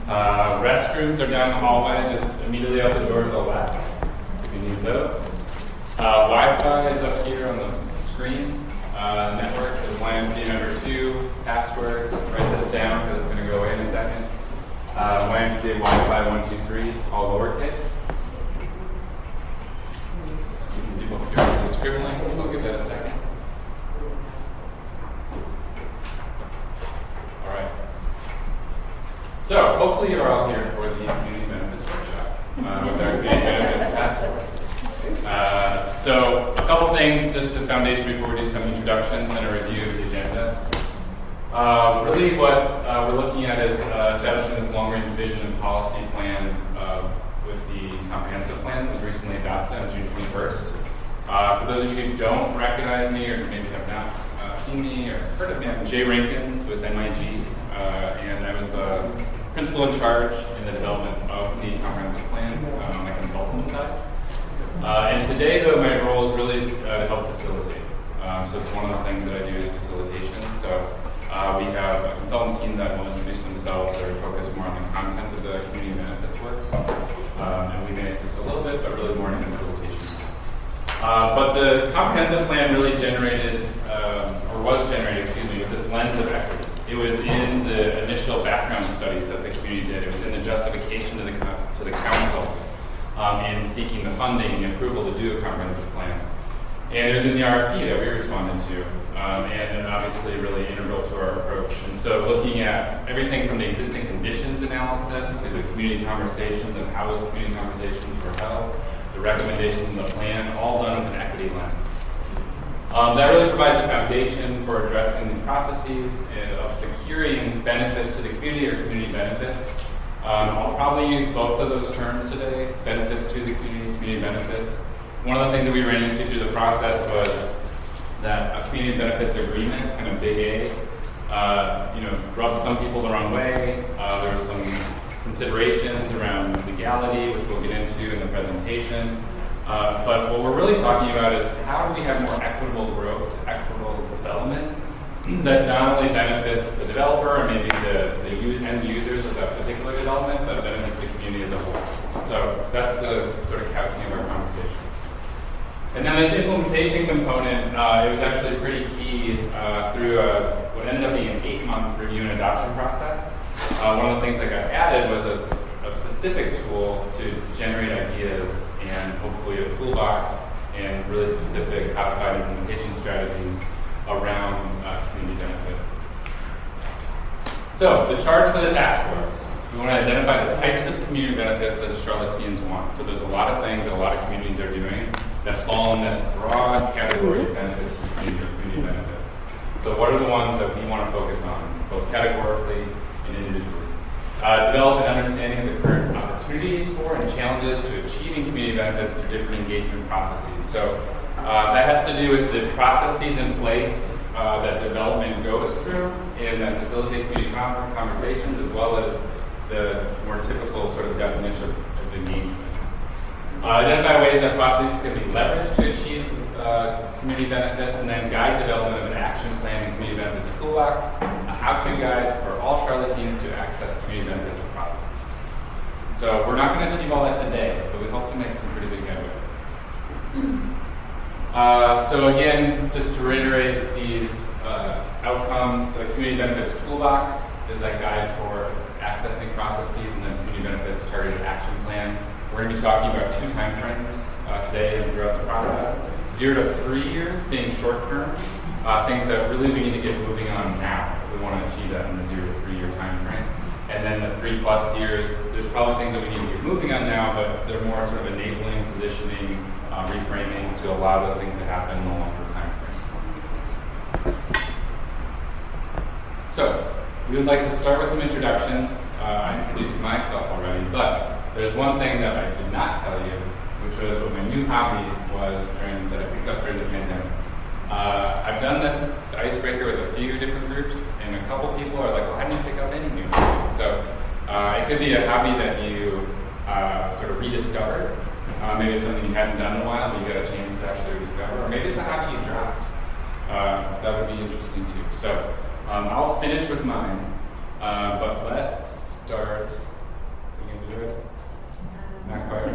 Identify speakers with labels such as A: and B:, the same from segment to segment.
A: Restrooms are down the hallway, just immediately out the door to the left, if you need those. Wi-Fi is up here on the screen. Network is YMCA number 2, password, write this down because it's going to go away in a second. YMCA Wi-Fi 123, all lowercase. Some people here are scribbling, so I'll give that a second. All right. So hopefully you're all here for the Community Benefits Workshop with our Community Benefits Task Force. So a couple things, just as a foundation before we do some introductions and a review of the agenda. Really what we're looking at is establishing this long-range vision and policy plan with the comprehensive plan that was recently adopted on June 21st. For those of you who don't recognize me or maybe have not seen me or heard of me, I'm Jay Rankins with MIG, and I was the principal in charge in the development of the comprehensive plan on the consultant side. And today, though, my role is really to help facilitate. So it's one of the things that I do is facilitation. So we have a consultant team that will introduce themselves or focus more on the content of the community benefits work. And we may assist a little bit, but really more in facilitation. But the comprehensive plan really was generated, with this lens of equity. It was in the initial background studies that the community did. It was in the justification to the council in seeking the funding and approval to do a comprehensive plan. And it was in the RFP that we responded to, and obviously really integral to our approach. And so looking at everything from the existing conditions analysis to the community conversations and how those community conversations were held, the recommendations in the plan, all done with an equity lens. That really provides a foundation for addressing these processes of securing benefits to the community or community benefits. I'll probably use both of those terms today, benefits to the community, community benefits. One of the things that we ran into through the process was that a community benefits agreement, kind of big A, rubbed some people the wrong way. There were some considerations around legality, which we'll get into in the presentation. But what we're really talking about is how do we have more equitable growth, equitable development that not only benefits the developer or maybe the end users of that particular development, but benefits the community as a whole. So that's the sort of couching of our conversation. And then this implementation component, it was actually pretty key through what ended up being an 8-month review and adoption process. One of the things that got added was a specific tool to generate ideas and hopefully a toolbox and really specific codified implementation strategies around community benefits. So the charge for the task force, we want to identify the types of community benefits that Charlotteans want. So there's a lot of things that a lot of communities are doing that fall in this broad category of benefits to community benefits. So what are the ones that we want to focus on, both categorically and individually? Develop an understanding of the current opportunities for and challenges to achieving community benefits through different engagement processes. So that has to do with the processes in place that development goes through and that facilitate community conversations, as well as the more typical sort of definition of engagement. Identify ways that processes can be leveraged to achieve community benefits, and then guide development of an action plan and community benefits toolbox, a how-to guide for all Charlotteans to access community benefits processes. So we're not going to achieve all that today, but we hope to make some pretty big headway. So again, just to reiterate these outcomes, the community benefits toolbox is that guide for accessing processes, and then community benefits targeted action plan. We're going to be talking about 2 time frames today and throughout the process. 0 to 3 years being short term, things that really we need to get moving on now. We want to achieve that in the 0 to 3 year time frame. And then the 3+ years, there's probably things that we need to get moving on now, but they're more sort of enabling, positioning, reframing to allow those things to happen in the longer time frame. So, we would like to start with some introductions. I introduced myself already, but there's one thing that I did not tell you, which was what my new hobby was that I picked up during the pandemic. I've done this icebreaker with a few different groups, and a couple people are like, well, how did you pick up any new hobbies? So it could be a hobby that you sort of rediscovered. Maybe it's something you hadn't done in a while, but you got a chance to actually rediscover. Or maybe it's a hobby you dropped. So that would be interesting too. So I'll finish with mine, but let's start
B: ready?
A: Not quite.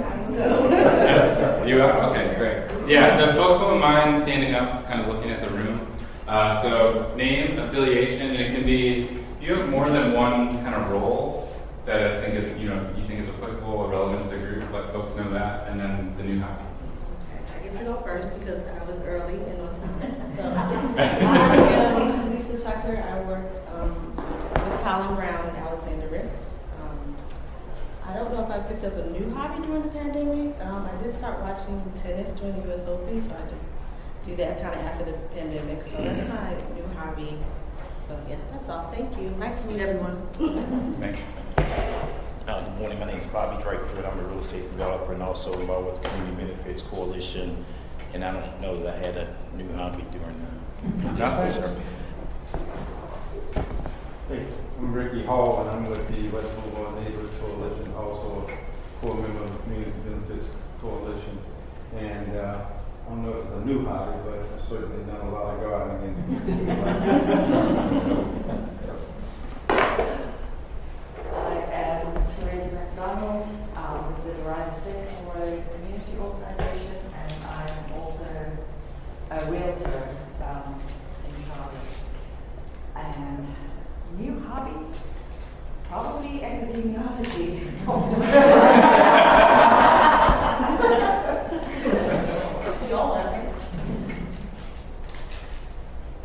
A: You are? Okay, great. Yeah, so folks won't mind standing up, kind of looking at the room. So name, affiliation, and it can be, if you have more than one kind of role that I think is, you think is applicable or relevant to the group, let folks know that, and then the new hobby.
C: Okay, I get to go first because I was early and on time. So I am Lisa Tucker. I work with Colin Brown and Alexander Ricks. I don't know if I picked up a new hobby during the pandemic. I did start watching tennis during the U.S. Open, so I did do that kind of after the pandemic. So that's my new hobby. So yeah, that's all. Thank you. Nice to meet everyone.
A: Thanks.
D: Good morning. My name is Bobby Drakeford. I'm a real estate developer and also involved with the Community Benefits Coalition. And I don't know that I had a new hobby during the pandemic.
B: Hey, I'm Ricky Hall, and I'm with the West Boulevard Neighborhood Coalition, also a core member of the Community Benefits Coalition. And I don't know if it's a new hobby, but I've certainly done a lot of gardening.
E: I am Teresa McDonald with the United States for a community organization, and I'm also a realtor in Charlotte. And new hobby, probably epidemiology.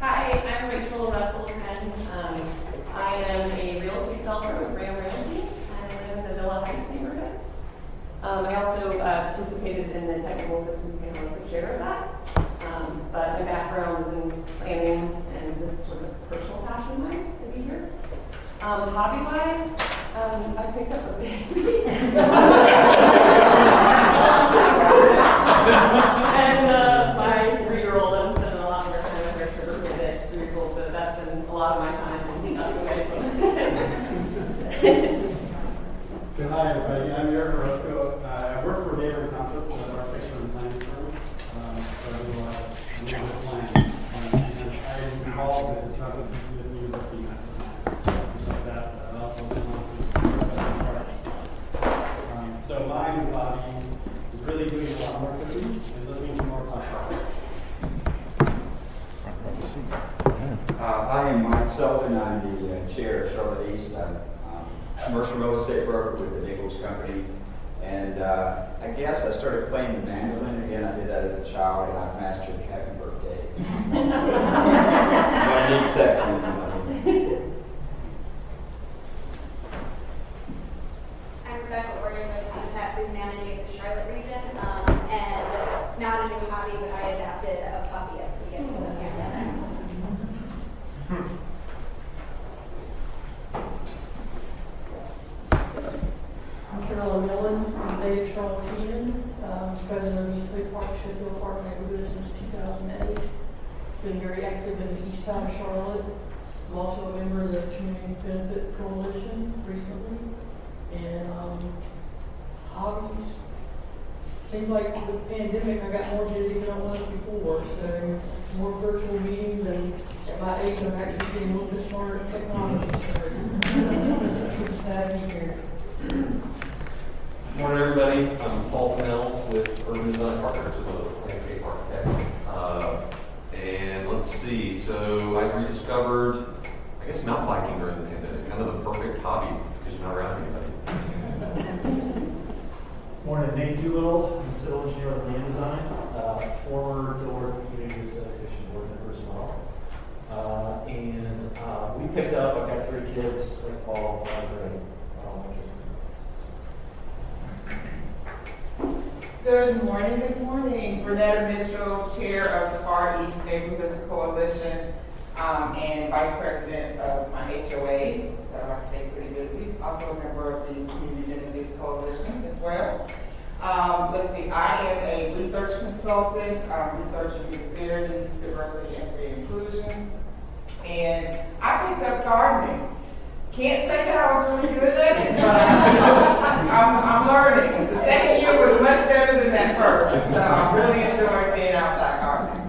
F: Hi, I'm Rachel Russell, and I am a real estate developer with Graham Realty. I live in the Villa Heights neighborhood. I also participated in the technical assistance panel as the chair of that. But my background is in planning, and this is sort of a personal passion of mine to be here. Hobby-wise, I picked up a baby. And my 3-year-old, I'm spending a lot more time with her to recruit at 3 years old, so that's been a lot of my time and stuff away from it.
G: So hi everybody, I'm Eric Orozco. I work for Neighborhood Concepts, an architecture and planning firm. So I do a lot of plans. And I'm involved in the process of the university master plan, things like that. I also do so my new hobby is really doing a lot more cooking and listening to more podcasts.
H: I am Mike Sullivan. I'm the chair of Charlotte East. I'm commercial real estate broker with the Nichols Company. And I guess I started playing the mandolin again. I did that as a child, and I've mastered Happy Birthday. Nobody needs that from me.
I: I'm Rebecca Oregon with Habitat Food Managing the Charlotte region, and not a new hobby, but I adapted a puppy at the beginning of the pandemic.
J: I'm Carolyn Millen. I'm native Charlottean, president of East Bay Park, Sheffield Park neighborhood since 2008. Been very active in the east side of Charlotte. I'm also a member of the Community Benefit Coalition recently. And hobbies. Seems like the pandemic I got more busy than I was before. So more virtual meetings, and at my age I'm actually getting a little bit smarter at technology. So glad to be here.
K: Good morning, everybody. I'm Paul Pennell with Urban Design Partners, a landscape architect. And let's see, so I rediscovered, I guess, mountain biking during the pandemic, kind of the perfect hobby because you're not around anybody.
G: Morning, Nate Doolittle. I'm a civil engineer with land design, former Delaware Community Association board member as well. And we picked up, I've got 3 kids, like Paul, and all my kids.
L: Good morning. Renetta Mitchell, chair of the Far East Neighborhoods Coalition, and vice president of my HOA, so I stay pretty busy. Also a member of the Community Benefits Coalition as well. Let's see, I am a research consultant, researching disparities, diversity, equity, and inclusion. And I picked up gardening. Can't say that I was really good at it, but I'm learning. The second year was much better than that first, so I really enjoyed being outside gardening.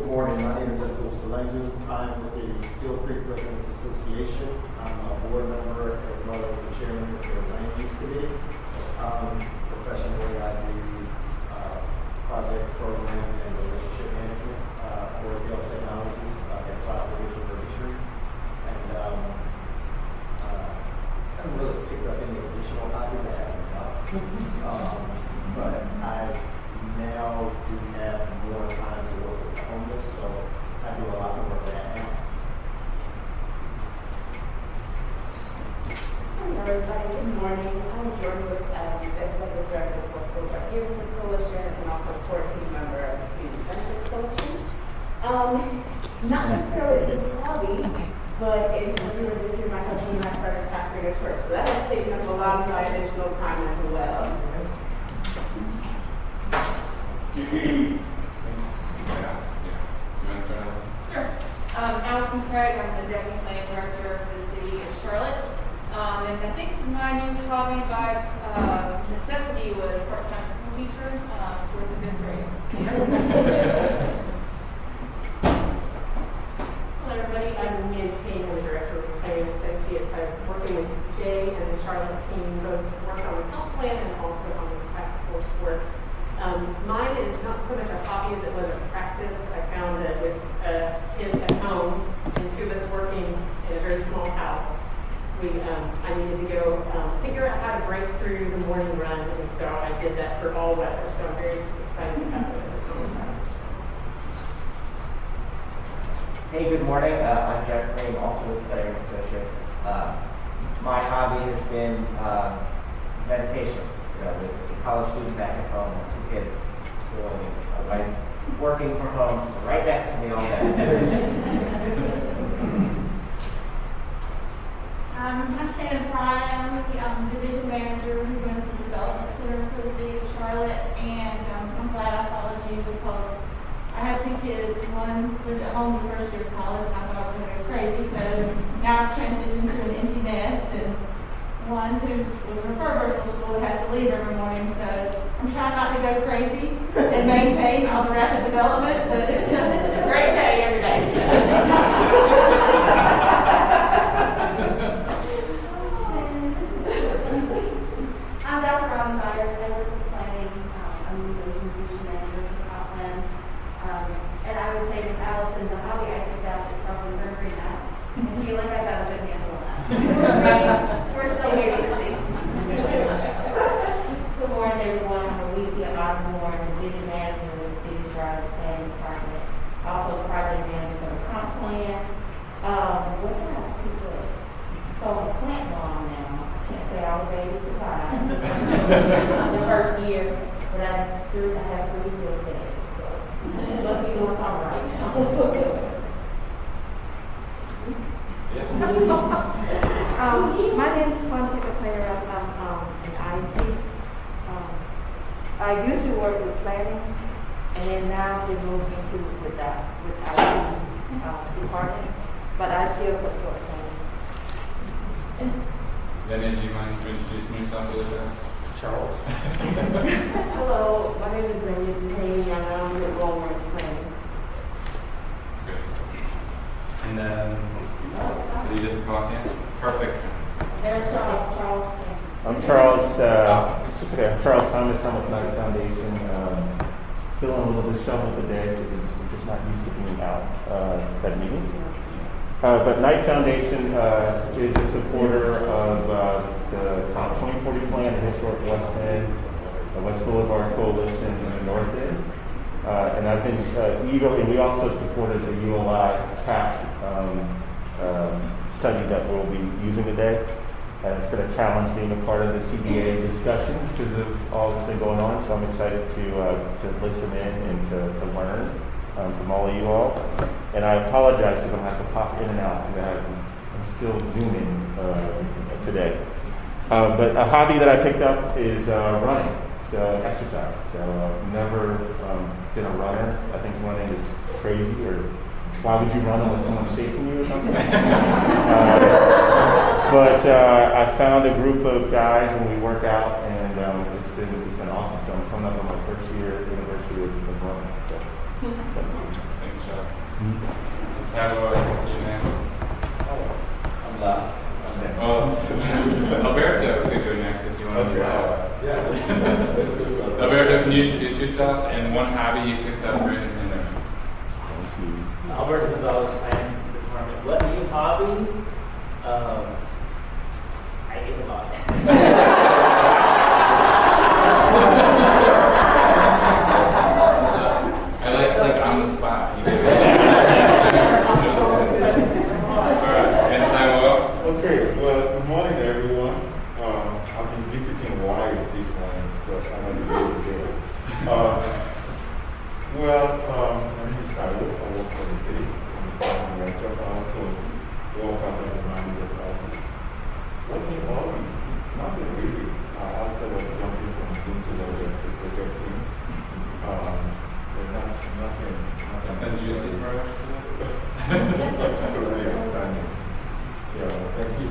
M: Good morning. My name is Abdul Salengu. I'm with the Steel Creek Residents Association. I'm a board member as well as the chairman of the Land Use Committee. Professionally, I do project program and relationship management for Affiliation Technologies at Cloud Division Registry. And I haven't really picked up any additional hobbies. I haven't enough. But I now do have more time to work with the homeless, so I do a lot more of that now.
E: Hi everybody, good morning. I'm Jordan Woods, Executive Director of School Categorizing Coalition and also 14 member of the Community Benefits Coalition. Not necessarily a hobby, but it's something that this year my husband and I started pastoring a church, so that has taken up a lot of my additional time as well.
A: Thanks. Yeah. You want to start out?
N: Sure. Allison Craig, I'm the Deputy Planning Director for the City of Charlotte. And I think my new hobby by necessity was part-time school teacher for the 5th grade.
E: Hello everybody, I'm Kane, the Director of Planning Associates. I'm working with Jay and the Charlotte team, both work on the health plan and also on this task force work. Mine is not so much a hobby as it was a practice. I found that with kids at home and two of us working in a very small house, I needed to go figure out how to break through the morning run, and so I did that for all weather. So I'm very excited to have it as a home practice.
O: Hey, good morning. I'm Jeff Crane, also with Planning Associates. My hobby has been meditation. With a college student back at home, 2 kids, school, and a wife working from home right next to me all day.
P: I'm Shannon Fry. I'm the division manager who runs the Development Center for the City of Charlotte, and I'm glad I followed you because I have 2 kids. One lived at home the first year of college, and I thought I was going to go crazy, so now I've transitioned to an empty nest, and one who was a referred virtual school and has to leave every morning, so I'm trying not to go crazy and maintain all the rapid development, but it's a great day every day.
I: I'm Dr. Robin Byers. I work with planning. I'm the distribution manager for Copland. And I would say with Allison, the hobby I picked out is probably Mercury now. I feel like I've got a good handle on that. We're still waiting to see.
E: Good morning, everyone. I'm Alicia Osborne, Division Manager with the City of Charlotte Planning Department. Also, project manager for the comp plan. What did I pick up? So I'm a plant mom now. I can't say all the babies survived the first year, but I have 3 still standing. So it must be doing something right now.
A: Yes.
E: My name is Quantify. I'm in IT. I used to work with planning, and then now they moved into with IT department, but I still support planning.
A: Then, do you mind introducing yourself a little bit?
O: Charles.
E: Hello, my name is Zania Kane, and I'm with Walmart Planning.
A: Good. And then, did you just walk in? Perfect.
E: There's Charles.
Q: I'm Charles. Charles Thomas. I'm with Knight Foundation. Feeling a little bit shuffled today because I'm just not used to being out at meetings. But Knight Foundation is a supporter of the Comp 2040 plan, the Historic West End, the West Boulevard Coalition, and the North End. And I've been and we also supported the ULI TAP study that we'll be using today. It's been a challenge being a part of the CBA discussions because of all that's been going on. So I'm excited to listen in and to learn from all of you all. And I apologize because I'm going to have to pop in and out because I'm still Zooming today. But a hobby that I picked up is running, so exercise. So I've never been a runner. I think running is crazy, or why would you run unless someone's chasing you or something? But I found a group of guys and we work out, and it's been awesome. So I'm coming up on my first year anniversary of running. So
A: Thanks, Charles. Let's have you next.
M: I'm last. I'm next.
A: Oh, Alberto could go next if you want to do last.
M: Yeah, let's do that.
A: Alberto, can you introduce yourself and one hobby you picked up during the pandemic?
R: Alberto Gonzalez, planning department. What new hobby? I eat a lot.
A: I like on the spot. You did it. Alright, and Simon.
S: Okay, well, good morning, everyone. I've been visiting Wise this morning, so I'm on the way today. My name is Taiwo. I work for the city. I'm the department director. I also work out at the manager's office. What new hobby? Nothing really. Outside of jumping from scene to projects to project teams. There's nothing.
A: And juicy for us today?
S: That's really outstanding. Yeah, thank you.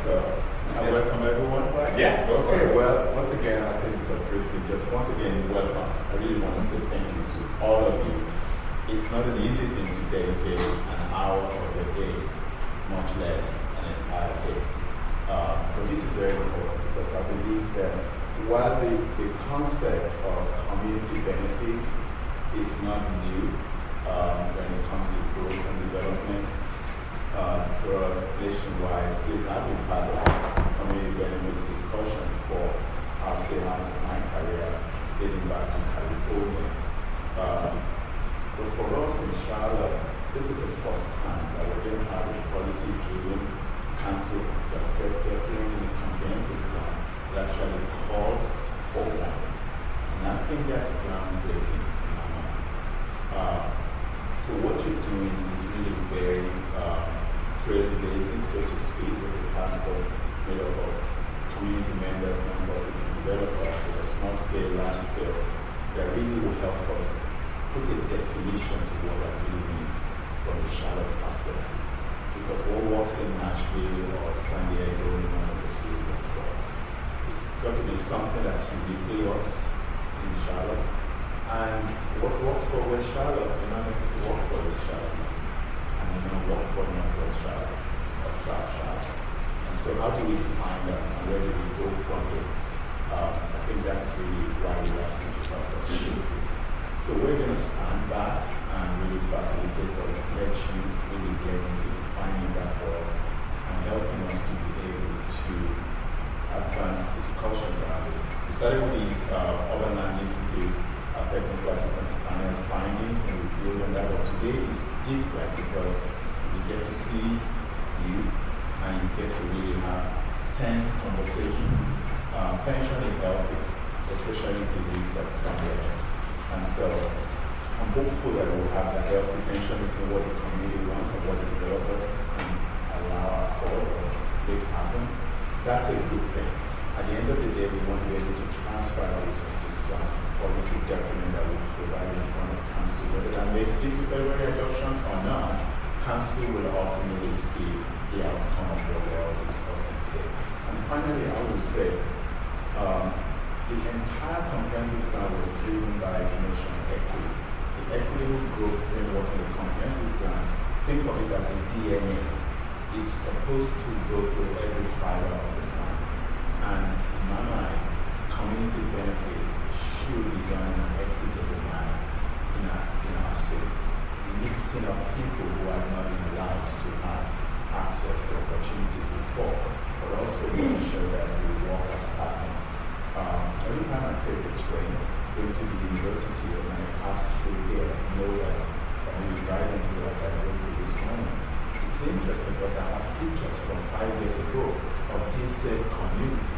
S: So, I welcome everyone.
A: Yeah, go for
S: Okay,
A: it.
S: well, once again, I think it's a great thing. Just once again, welcome. I really want to say thank you to all of you. It's not an easy thing to dedicate an hour of your day, much less an entire day. But this is very important because I believe that while the concept of community benefits is not new when it comes to growth and development, to us nationwide, is I've been part of community benefits discussion for, I'll say, half of my career, dating back to California. But for us in Charlotte, this is the first time that we're going to have a policy-driven council document, a comprehensive plan that actually calls for one. And I think that's groundbreaking in my mind. So what you're doing is really very trailblazing, so to speak. There's a task force made up of community members, nonprofits, and developers, so a small scale, large scale, that really will help us put a definition to what that really means from the Charlotte perspective. Because what works in Nashville or San Diego will not necessarily work for us. It's got to be something that's uniquely us in Charlotte. And what works for West Charlotte may not necessarily work for West Charlotte. And may not work for Northwest Charlotte or South Charlotte. And so how do we define that and where do we go from there? I think that's really why we asked you to help us do this. So we're going to stand back and really facilitate or let you really get into defining that for us and helping us to be able to advance discussions around it. We started with the Urban Land Institute Technical Assistance Panel findings and we build on that, but today is different because you get to see you and you get to really have tense conversations. Tension is healthy, especially if it leads us somewhere. And so I'm hopeful that we'll have that healthy tension between what the community wants and what the developers can allow for or make happen. That's a good thing. At the end of the day, we want to be able to transfer this into some policy document that we provide in front of council. Whether that makes it to February adoption or not, council will ultimately see the outcome of what we're all discussing today. And finally, I will say, the entire comprehensive plan was driven by the notion of equity. The equitable growth framework in the comprehensive plan, think of it as a DNA. It's supposed to go through every fiber of the plan. And in my mind, community benefits should be done in an equitable manner in our city. Lifting up people who have not been allowed to have access to opportunities before, but also making sure that we work as partners. Every time I take the train, going to the university and I pass through here, I know that I'm really driving through like I went through this morning. It's interesting because I have pictures from 5 years ago of this same community.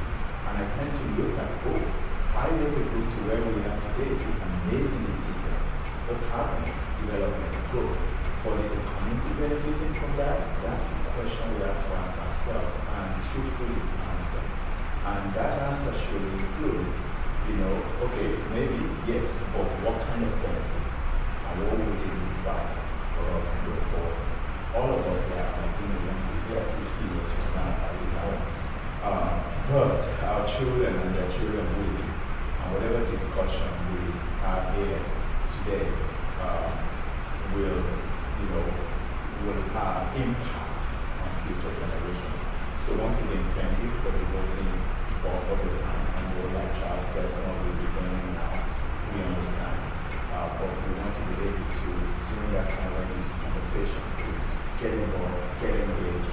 S: And I tend to look at both 5 years ago to where we are today. It's amazingly different. What's happening? Development, growth. But is the community benefiting from that? That's the question we have to ask ourselves and truthfully answer. And that answer should include, okay, maybe yes, but what kind of benefits? And what would it look like for us to go forward? All of us here, I assume we want to be here 50 years from now, at least I want. But our children and their children will be. And whatever discussion we have here today will, will impact on future generations. So once again, thank you for devoting all your time. And like Charles said, some of you will be going now. We understand. But we want to be able to, during that time when these conversations, please get involved, get engaged.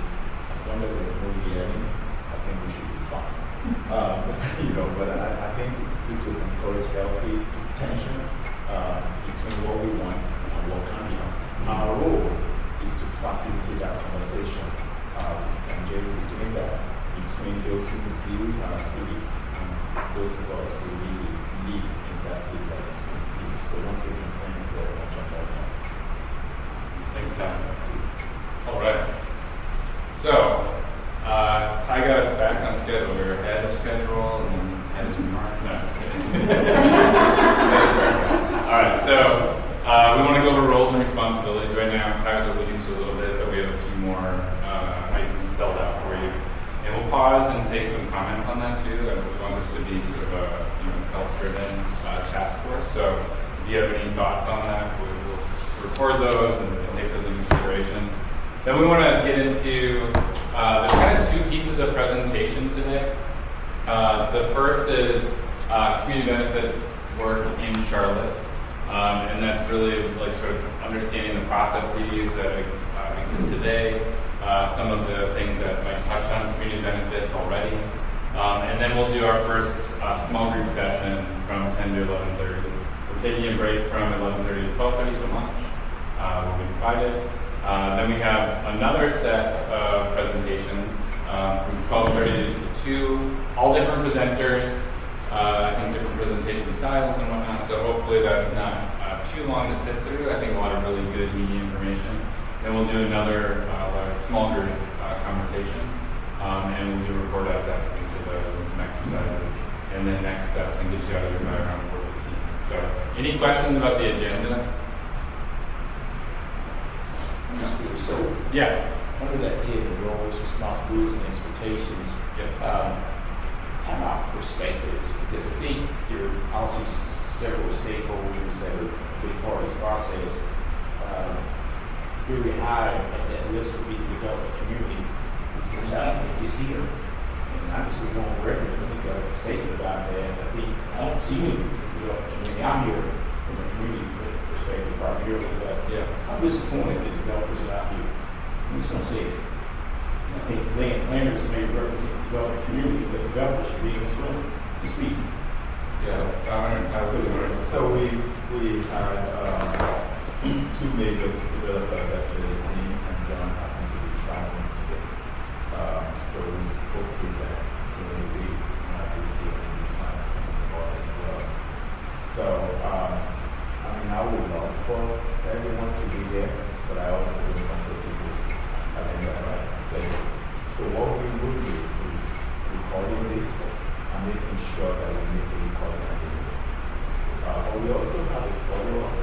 S: As long as there's no yelling, I think we should be fine. But I think it's good to encourage healthy tension between what we want and what can be done. Our role is to facilitate that conversation, and Jay will be doing that between those who build our city and those of us who really live in that city that is being built. So once again, thank you very much about that.
A: Thanks, Tom. All right. So, Ty got us back on schedule. We were ahead of schedule and ahead of remark. No, just kidding. All right, so we want to go over roles and responsibilities right now. Ty's alluding to a little bit, but we have a few more items spelled out for you. And we'll pause and take some comments on that too. I want this to be sort of a self-driven task force. So if you have any thoughts on that, we'll record those and take those into consideration. Then we want to get into, there's kind of two pieces of presentation today. The first is community benefits work in Charlotte. And that's really like sort of understanding the processes that exist today, some of the things that might touch on community benefits already. And then we'll do our first small group session from 10 to 11:30. We're taking a break from 11:30 to 12:30 for lunch. Will be provided. Then we have another set of presentations from 12:30 to 2, all different presenters, I think different presentation styles and whatnot, so hopefully that's not too long to sit through. I think a lot of really good media information. Then we'll do another small group conversation, and we'll do report outs after each of those and some exercises, and then next steps and get you out of here by around 4:15. So any questions about the agenda?
D: So,
A: Yeah.
D: under that head of roles, responsibilities, and expectations,
A: Yes.
D: have our perspectives, because I think there are also several stakeholders that are a big part of this process. Very high at that list would be the development community, which I think is here. And I just want to record and make a statement about that. I think I don't see any development community. I'm here from a community perspective primarily, but I'm disappointed that developers are not here. I'm just going to say it. I think planners may represent the development community, but developers should be in this room to speak.
S: So we had two major developers actually, the team and John happened to be traveling today. So we spoke with them during the week, and I will be on this line as well. So I would love for everyone to be there, but I also don't want to keep this agenda right stable. So what we will do is recording this and making sure that we make the recording available. But we also have a follow-up,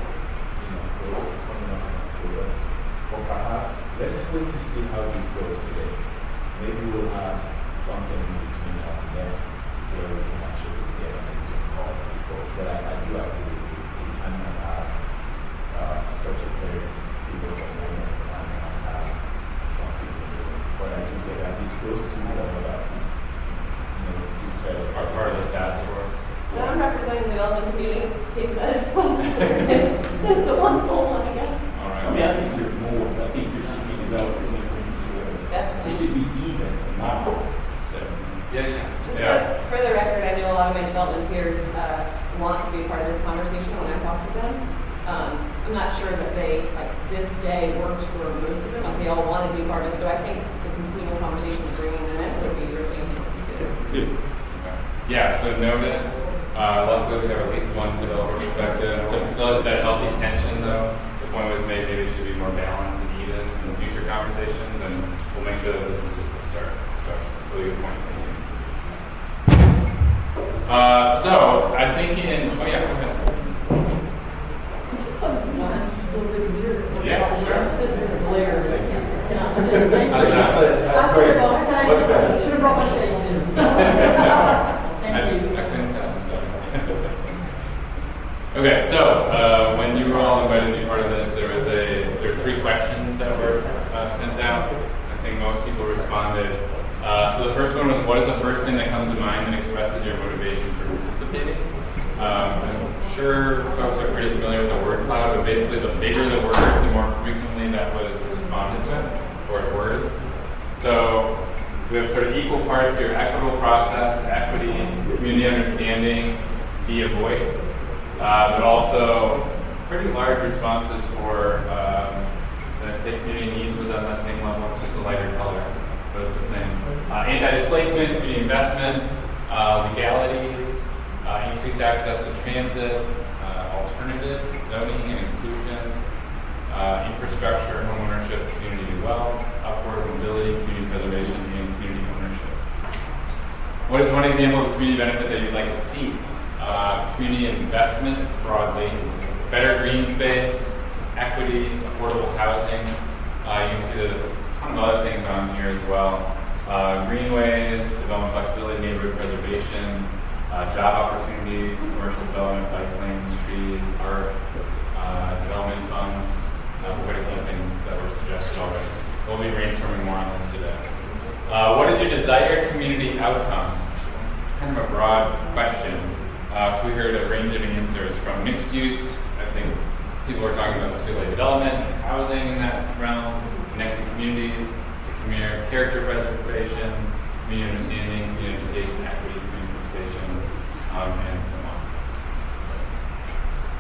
S: coming up in October. Or perhaps let's wait to see how this goes today. Maybe we'll have something in between now and then where we can actually get on a Zoom call before. But I do agree with you. We cannot have such a very pivotal moment and not have something to do. But I do get at least those two that details.
A: Are part of the task force.
F: And I'm representing the development community, in case that wasn't the one sole one, I guess.
A: All right.
D: I mean, I think there's more. I think there should be developers in the community.
F: Definitely.
D: It should be even in my book. So,
F: Just for the record, I know a lot of my development peers want to be a part of this conversation when I talk to them. I'm not sure that this day works for most of them. They all want to be part of it. So I think the continual conversation bringing them in would be really important.
D: good.
A: Yeah, so noted. Luckily, we have at least one developer perspective. To facilitate that healthy tension, though, the point was made maybe it should be more balanced and even in future conversations, and we'll make sure that this is just the start. So, really good points. Thank you. So, I'm thinking, go ahead. Yeah, sure.
J: Should have brought my shades in.
A: I couldn't tell. I'm sorry. Okay, Okay, so when you were all invited to be part of this, there were 3 questions that were sent out. I think most people responded. So the first one was, what is the first thing that comes to mind that expresses your motivation for participating? I'm sure folks are pretty familiar with the word cloud, but basically the bigger the word, the more frequently that was responded to, or words. So we have sort of equal parts here: equitable process, equity, community understanding, be a voice, but also pretty large responses for, did I say community needs was on that same level? It's just a lighter color, but it's the same. Anti-displacement, community investment, legalities, increased access to transit, alternatives, zoning and inclusion, infrastructure, homeownership, community wealth, upward mobility, community preservation, and community ownership. What is one example of a community benefit that you'd like to see? Community investment broadly, better green space, equity, affordable housing. You can see there's a ton of other things on here as well. Greenways, development flexibility, neighborhood preservation, job opportunities, commercial development, bike lanes, trees, art, development funds. Quite a few things that were suggested already. We'll be brainstorming more on this today. What is your desired community outcome? Kind of a broad question. So we heard a range of answers from mixed use. I think people were talking about specifically development, housing in that realm, connected communities, to character preservation, community understanding, community education, equity, community participation, and so on.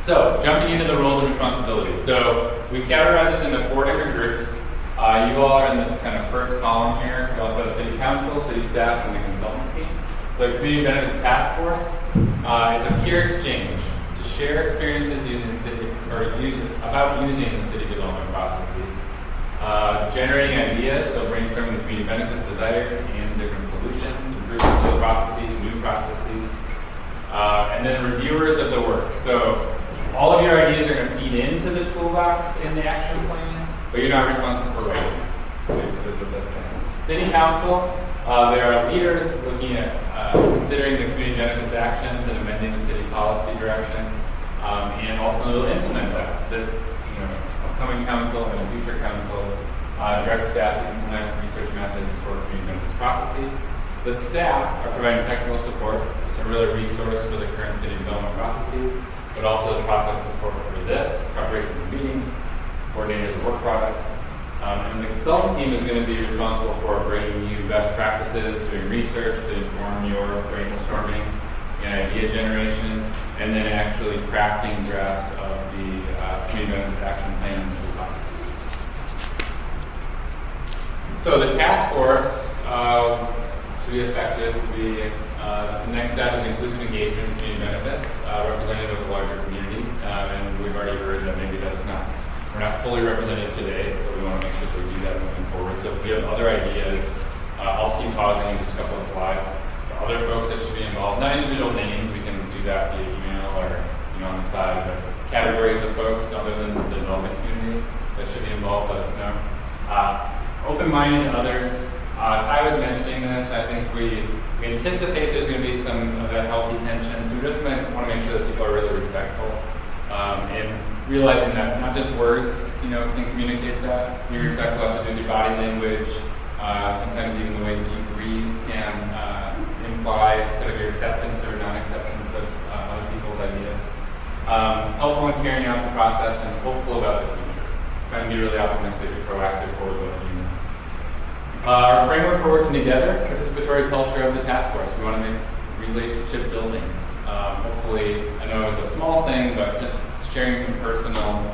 A: So, jumping into the roles and responsibilities. So, we've categorized this into 4 different groups. You all are in this kind of first column here. We also have city council, city staff, and the consultant team. So, the Community Benefits Task Force is a peer exchange to share experiences using the city, about using the city development processes, generating ideas, so brainstorming the community benefits desired and different solutions, improvements to the processes, new processes, and then reviewers of the work. So all of your ideas are going to feed into the toolbox in the action plan, but you're not responsible for writing. Basically what that's saying. City council, there are leaders looking at considering the community benefits actions and amending the city policy direction, and ultimately will implement that. This upcoming council and future councils direct staff to implement research methods for community benefits processes. The staff are providing technical support to really resource for the current city development processes, but also the process support for this, preparation for meetings, coordinators of work products. And the consultant team is going to be responsible for bringing you best practices, doing research to inform your brainstorming and idea generation, and then actually crafting drafts of the community benefits action plan and toolbox. So the task force, to be effective, will be the next step is inclusive engagement in community benefits, representative of a larger community, and we've already heard that maybe we're not fully represented today, but we want to make sure that we do that moving forward. So if you have other ideas, I'll keep pausing in just a couple of slides. For other folks that should be involved, not individual names, we can do that via email or on the side, but categories of folks other than the development community that should be involved, let us know. Open-minded to others. Ty was mentioning this. I think we anticipate there's going to be some of that healthy tension, so we just want to make sure that people are really respectful and realizing that not just words, can communicate that. Be respectful also with your body language. Sometimes even the way that you breathe can imply sort of your acceptance or non-acceptance of other people's ideas. Helpful in carrying out the process and hopeful about the future. Trying to be really optimistic and proactive forward-looking units. Our framework for working together, participatory culture of the task force. We want to make relationship building. Hopefully, I know it's a small thing, but just sharing some personal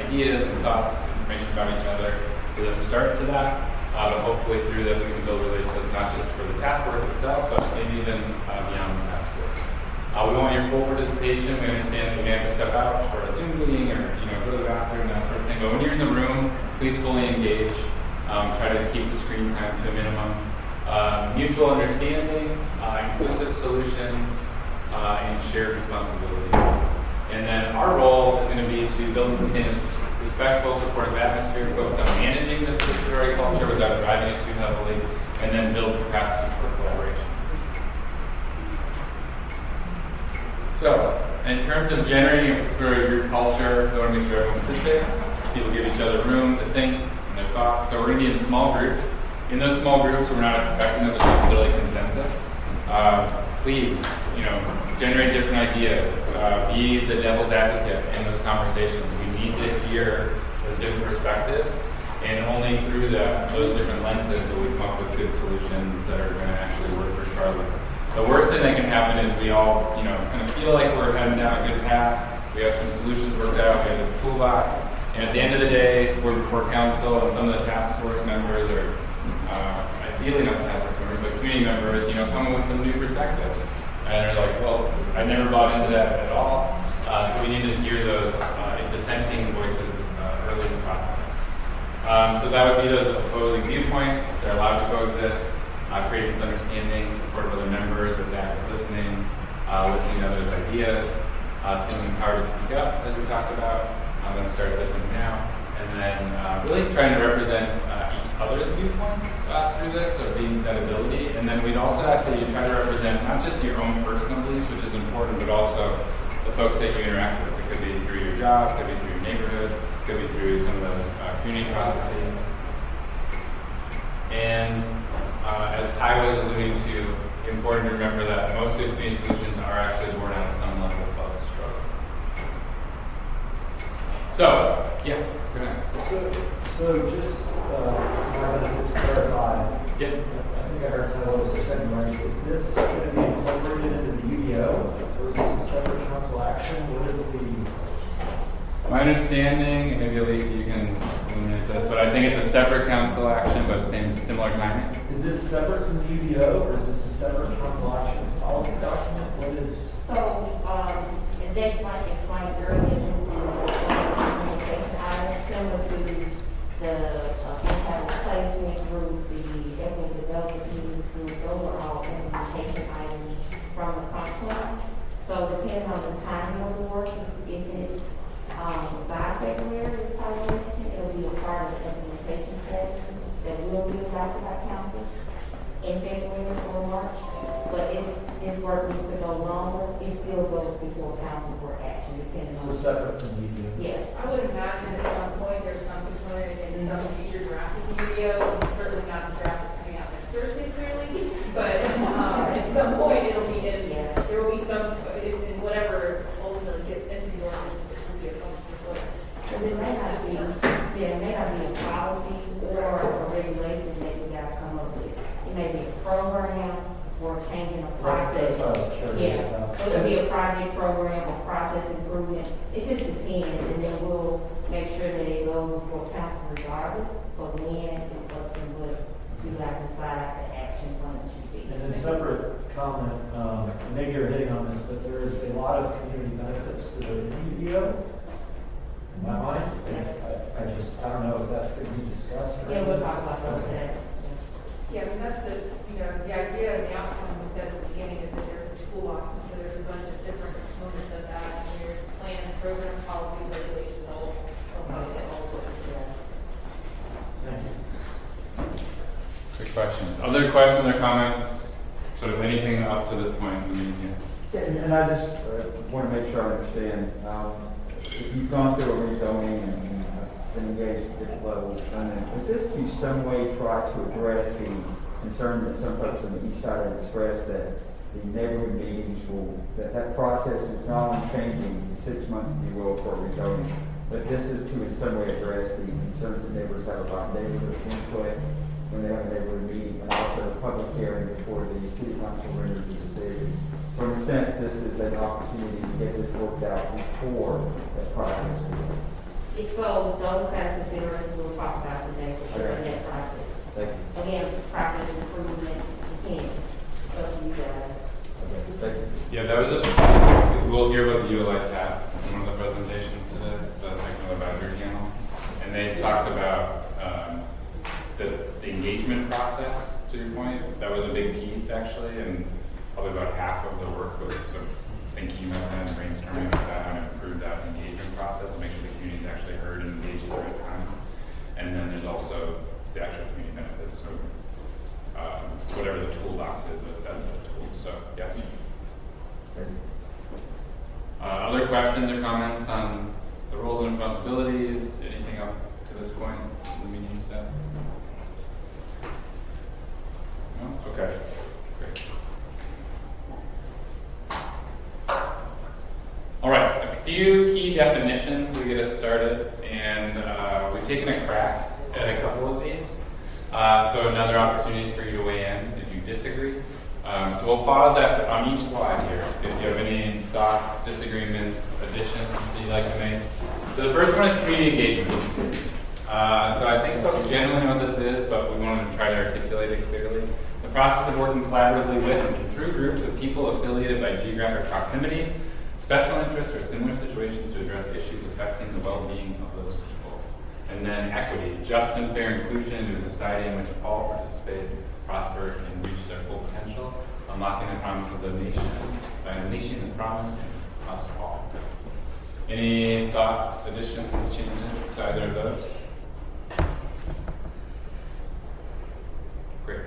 A: ideas and thoughts, information about each other is a start to that. But hopefully through this we can build relationships not just for the task force itself, but maybe even beyond the task force. We want your full participation. We understand that you may have to step out for a Zoom meeting or go to the bathroom, that sort of thing. But when you're in the room, please fully engage. Try to keep the screen time to a minimum. Mutual understanding, inclusive solutions, and shared responsibilities. And then our role is going to be to build and sustain a respectful, supportive atmosphere, focus on managing the participatory culture without driving it too heavily, and then build capacity for collaboration. So, In terms of generating a spirit of group culture, we want to make sure everyone participates. People give each other room to think and their thoughts. So we're going to be in small groups. In those small groups, we're not expecting them to necessarily consensus. Please, generate different ideas. Be the devil's advocate in those conversations. We need to hear those different perspectives, and only through those different lenses will we come up with good solutions that are going to actually work for Charlotte. The worst thing that can happen is we all, kind of feel like we're heading down a good path. We have some solutions worked out. We have this toolbox, and at the end of the day, we're before council, and some of the task force members are ideally not the task force members, but community members, coming with some new perspectives. And they're like, well, I never bought into that at all. So we need to hear those dissenting voices early in the process. So that would be those opposing viewpoints. They're allowed to coexist, creating this understanding, support of other members with active listening, listening to others' ideas, feeling empowered to speak up, as we talked about. That starts, I think, now. And then really trying to represent each other's viewpoints through this, so being that ability. And then we'd also ask that you try to represent not just your own personal beliefs, which is important, but also the folks that you interact with. It could be through your job, it could be through your neighborhood, it could be through some of those community processes. And as Ty was alluding to, important to remember that most good community solutions are actually born out of some level of struggle. So, yeah, go ahead.
T: So just to clarify,
A: Yeah.
T: I think I heard Tyler was a second right. Is this going to be incorporated into the UDO, or is this a separate council action? What is the...
A: My understanding, maybe Elise, you can illuminate this, but I think it's a separate council action, but similar timing.
T: Is this separate from the UDO, or is this a separate council action policy document? What is...
S: So, as Jay explained earlier, this is communication items similar to the anti replacement group, the equity development group. Those are all implementation items from the contract. So, depending on the timing of the work, if it's by February, as Tyler mentioned, it'll be a part of the implementation plan that will be adopted by council in February or March. But if this work needs to go longer, it still goes before council for action, depending on.
T: So separate from the UDO?
S: Yes.
N: I would imagine at some point there's some component in some future draft of the UDO, certainly not the draft that's coming out next Thursday clearly, but at some point it'll be in, there will be some, in whatever ultimately gets into the ordinance, it will be a function of whatever.
S: Because it may not be a policy or a regulation that you guys come up with. It may be a program or changing a process.
T: That's what I was curious about.
S: So it'll be a project program or process improvement. It just depends, and then we'll make sure that it goes for council regardless. But when it's up to what you guys decide the action plan should be.
T: And a separate comment, maybe you're hitting on this, but there is a lot of community benefits to the UDO. In my mind, I don't know if that's going to be discussed.
S: Yeah, we'll talk about those then.
N: Yeah, I mean, that's the idea and the outcome we said at the beginning is that there's a toolbox, and so there's a bunch of different components of that, and there's plans, programs, policy, regulations, all probably hit all of those.
T: Thank you.
A: Good questions. Other questions or comments? Sort of anything up to this point?
H: And I just want to make sure I understand. If you've gone through a rezoning and been engaged at different levels, is this to some way try to address the concern that some folks on the east side have expressed that the neighborhood meetings that process is not only changing in 6 months, if you will, for rezoning, but this is to in some way address the concerns that neighbors have about neighborhood input when they have a neighborhood meeting, and also a public hearing before the city council renders a decision. So in a sense, this is an opportunity to get this worked out before that process begins.
S: So those kind of considerations we'll talk about today for sure in that process.
H: Thank you.
S: Again, process improvements, depends. So you guys.
H: Thank you.
A: Yeah, that was we'll hear about the ULI tab in one of the presentations today, the Technical Advisory Panel. And they talked about the engagement process, to your point. That was a big piece, actually, and probably about half of the work was sort of thinking about that and brainstorming about that, how to improve that engagement process and make sure the community is actually heard and engaged at the right time. And then there's also the actual community benefits, so whatever the toolbox is, that's the tool. So, yes. questions or comments on the roles and responsibilities? Anything up to this point in the meeting today? No? Okay. Great. All right. A few key definitions to get us started, and we've taken a crack at a couple of these. So another opportunity for you to weigh in if you disagree. So we'll pause on each slide here if you have any thoughts, disagreements, additions that you'd like to make. So the first one is community engagement. So I think folks generally know what this is, but we want to try to articulate it clearly. The process of working collaboratively with and through groups of people affiliated by geographic proximity, special interests, or similar situations to address issues affecting the well-being of those people. And then equity, just and fair inclusion into a society in which all participate, prosper, and reach their full potential, unlocking the promise of the nation by unleashing the promise in us all. Any thoughts, additions, changes to either of those? Great.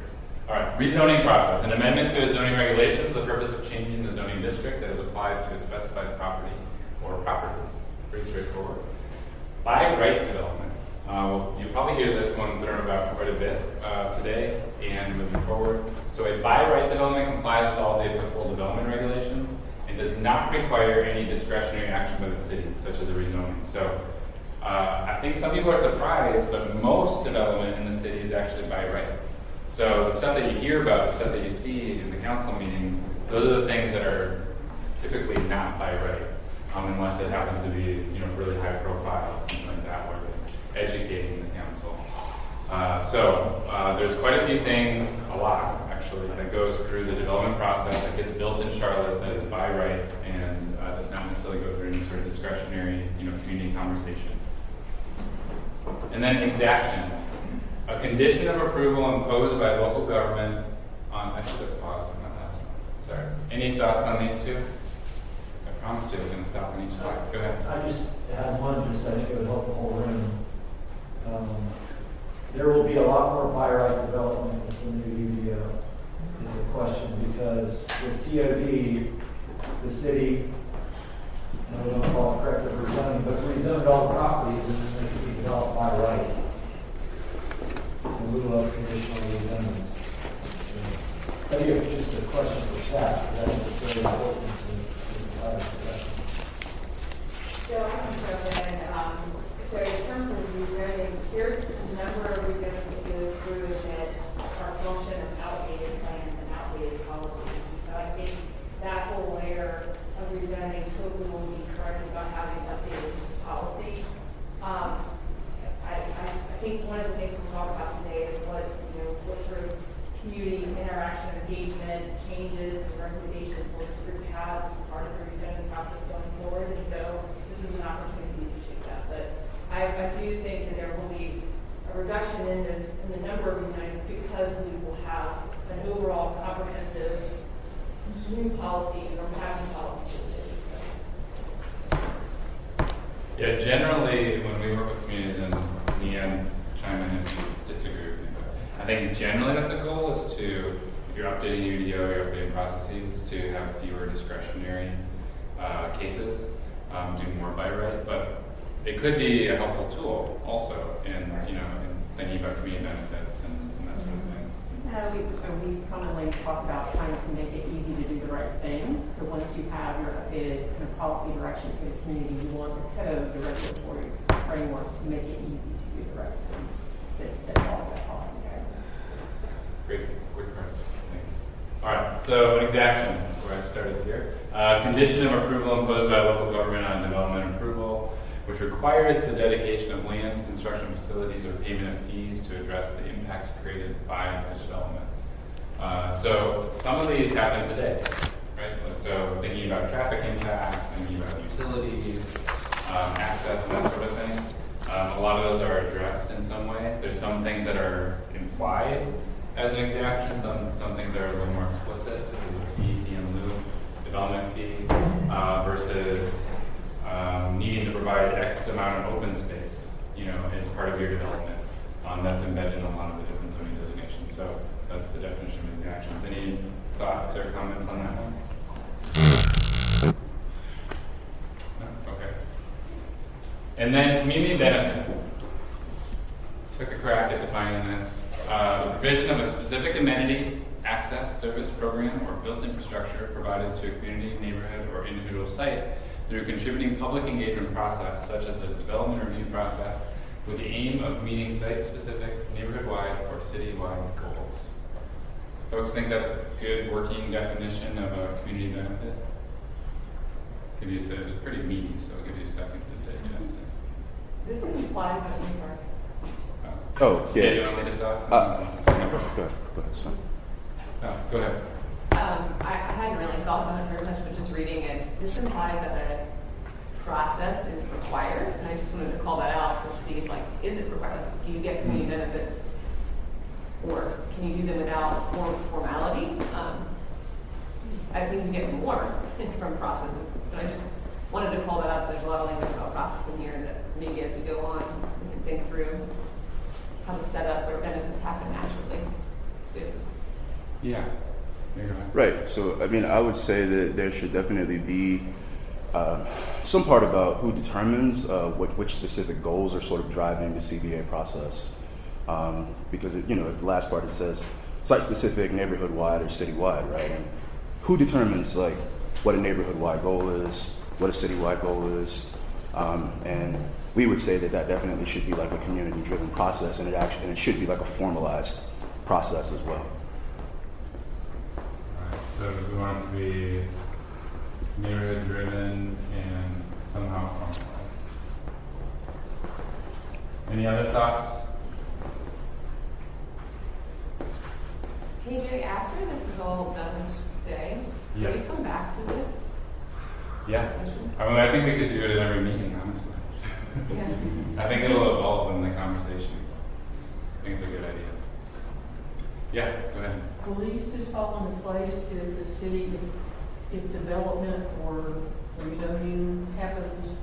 A: All right, rezoning process. An amendment to a zoning regulation for the purpose of changing the zoning district that is applied to a specified property or properties. Pretty straightforward. By right development. You'll probably hear this one thrown about quite a bit today and moving forward. So a by right development complies with all the applicable development regulations and does not require any discretionary action by the city, such as a rezoning. So I think some people are surprised, but most development in the city is actually by right. So the stuff that you hear about, the stuff that you see in the council meetings, those are the things that are typically not by right, unless it happens to be really high profile, something like that, where they're educating the council. So there's quite a few things, a lot actually, that goes through the development process that gets built in Charlotte that is by right and does not necessarily go through any sort of discretionary community conversation. And then exaction. A condition of approval imposed by local government on, I should have paused on that last one. Sorry. Any thoughts on these two? I promised you I was going to stop on each slide. Go ahead.
T: I just had one, just I think it would help the whole room. There will be a lot more by right development with the new UDO, is a question, because with TOD, the city, we don't call it corrective rezoning, but rezoned all the properties and then they could be developed by right. In lieu of conditional rezonings. I think it's just a question for staff, because I think it's very important to this entire discussion.
E: So I can throw in, so in terms of rezoning, there's a number of reasons to go through that are a function of outdated plans and outdated policies. So I think that whole layer of rezoning totally will be corrected by having updated policy. I think one of the things we'll talk about today is what sort of community interaction, engagement, changes, and recommendations will this group have as part of the rezoning process going forward. And so this is an opportunity to shape that. But I do think that there will be a reduction in the number of rezonings because we will have an overall comprehensive new policy or having policy for the city. So.
A: Yeah, generally when we work with communities, and Leanne chime in if you disagree with me, but I think generally that's a goal is to, if you're updating UDO, you're updating processes, to have fewer discretionary cases, do more by right, but it could be a helpful tool also in thinking about community benefits and that sort of thing.
F: We commonly talk about trying to make it easy to do the right thing. So once you have your updated kind of policy direction for the community, you want the code, the regulatory framework to make it easy to do the right thing that follows that policy guidance.
A: Great, quick parts. Thanks. All right, so exaction, where I started here. Condition of approval imposed by local government on development approval, which requires the dedication of land, construction facilities, or payment of fees to address the impacts created by the development. So some of these happen today, right? So thinking about traffic impacts, thinking about utilities, access, and that sort of thing. A lot of those are addressed in some way. There's some things that are implied as an exaction, some things that are a little more explicit. There's a fee in lieu, development fee, versus needing to provide X amount of open space, as part of your development. That's embedded in a lot of the different zoning designations. So that's the definition of exactions. Any thoughts or comments on that one? And then community benefit. Took a crack at defining this. The provision of a specific amenity, access, service, program, or built infrastructure provided to a community, neighborhood, or individual site through a contributing public engagement process, such as a development review process, with the aim of meeting site-specific, neighborhood-wide, or city-wide goals. Folks think that's a good working definition of a community benefit? Give you a, it's pretty meaty, so I'll give you a second to digest it.
F: This implies, I'm sorry.
S: Oh, yeah.
A: You want me to stop?
S: Go ahead, son.
A: Oh, go ahead.
F: I hadn't really thought about it very much, but just reading it, this implies that a process is required, and I just wanted to call that out to see, like, is it required? Like, do you get community benefits, or can you do them without formality? I think you get more from processes, but I just wanted to call that out. There's a lot of language about process in here that maybe as we go on, we can think through how the setup or benefits happen naturally, too.
A: Yeah. There you go.
S: Right. So, I mean, I would say that there should definitely be some part about who determines which specific goals are sort of driving the CBA process. Because, the last part it says site-specific, neighborhood-wide, or city-wide, right? And who determines, like, what a neighborhood-wide goal is, what a city-wide goal is? And we would say that definitely should be like a community-driven process, and it should be like a formalized process as well.
A: So we want it to be neighborhood driven and somehow formalized. Any other thoughts?
F: Maybe after this is all done today, can we
A: Yes.
F: come back to this?
A: Yeah. I think we could do it at every meeting, honestly.
F: Yeah.
A: I think it'll evolve in the conversation. I think it's a good idea. Yeah, go ahead.
J: Will these just fall into place if the city, if development or rezoning happens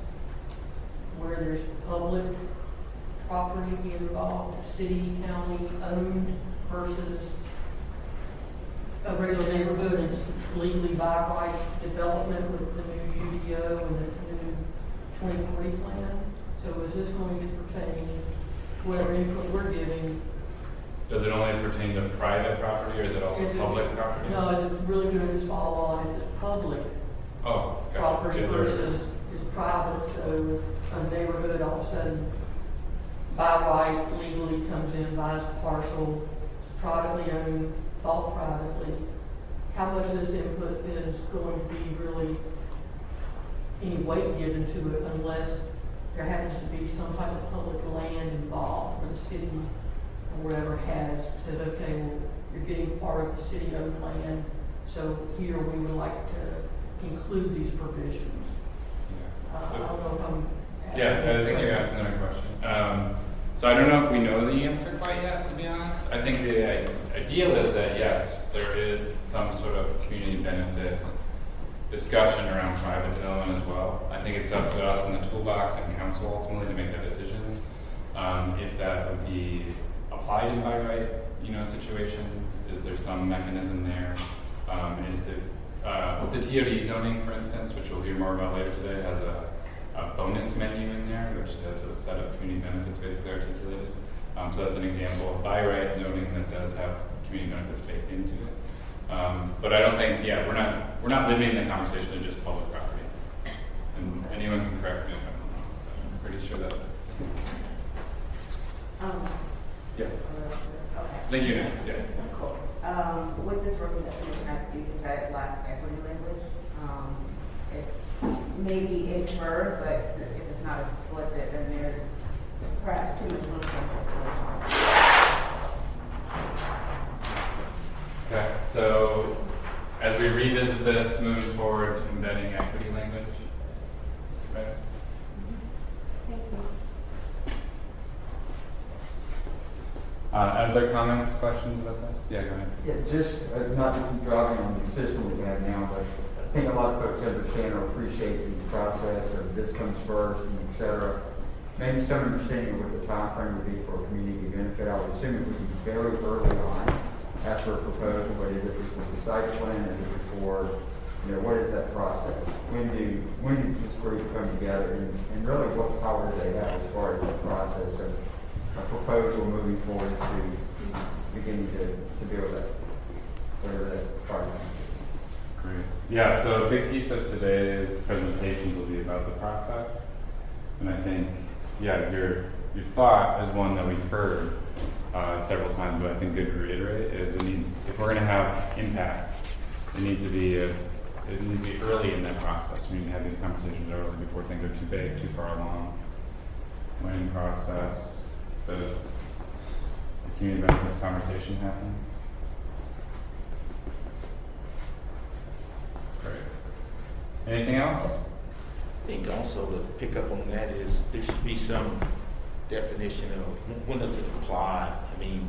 J: where there's public property involved, city, county owned versus a regular neighborhood and it's legally by right development with the new UDO and the new 2040 plan? So is this going to pertain to whatever input we're giving?
A: Does it only pertain to private property or is it also public property?
J: No, is it really going to just follow on if it's public
A: Oh, gotcha.
J: property
A: Yeah,
J: versus is private? So a neighborhood all of a sudden by right legally comes in, buys a parcel, privately owned, bought privately. How much of this input is going to be really any weight given to it unless there happens to be some type of public land involved where the city or whatever says, okay, well, you're getting part of the city-owned land, so here we would like to include these provisions.
A: Yeah.
J: I don't know if I'm asking.
A: Yeah, I think you're asking another question. So I don't know if we know the answer quite yet, to be honest. I think the ideal is that, yes, there is some sort of community benefit discussion around private development as well. I think it's up to us in the toolbox and council ultimately to make that decision. If that would be applied in by right, situations, is there some mechanism there? Is the TOD zoning, for instance, which we'll hear more about later today, has a bonus menu in there, which has a set of community benefits basically articulated. So that's an example of by right zoning that does have community benefits baked into it. But I don't think, we're not limiting the conversation to just public property. And anyone can correct me if I'm wrong. I'm pretty sure that's it. Yeah.
P: Okay.
A: Thank you next, yeah.
P: Cool. With this working definition, I do think that last equity language, it's maybe inferred, but if it's not explicit, then there's perhaps too much room for.
A: Okay, so as we revisit this, moving forward, embedding equity language. Right?
P: Thank you.
A: Other comments, questions about this? Yeah, go ahead.
H: Yeah, just not to keep driving on the system we have now, but I think a lot of folks understand or appreciate the process of this comes first and et cetera. Maybe some understanding of what the time frame would be for a community benefit. I would assume it would be very early on after a proposal, but is it before the site plan, is it before what is that process? When does this group come together, and really what power do they have as far as the process of a proposal moving forward to beginning to build that, whatever that project is?
A: Great. Yeah, so a big piece of today's presentations will be about the process. And I think, your thought is one that we've heard several times, but I think good to reiterate is it needs, if we're going to have impact, it needs to be early in that process. We need to have these conversations early before things are too big, too far along. Planning process. Does the community benefits conversation happen? Great. Anything else?
D: I think also to pick up on that is there should be some definition of when does it apply. I mean,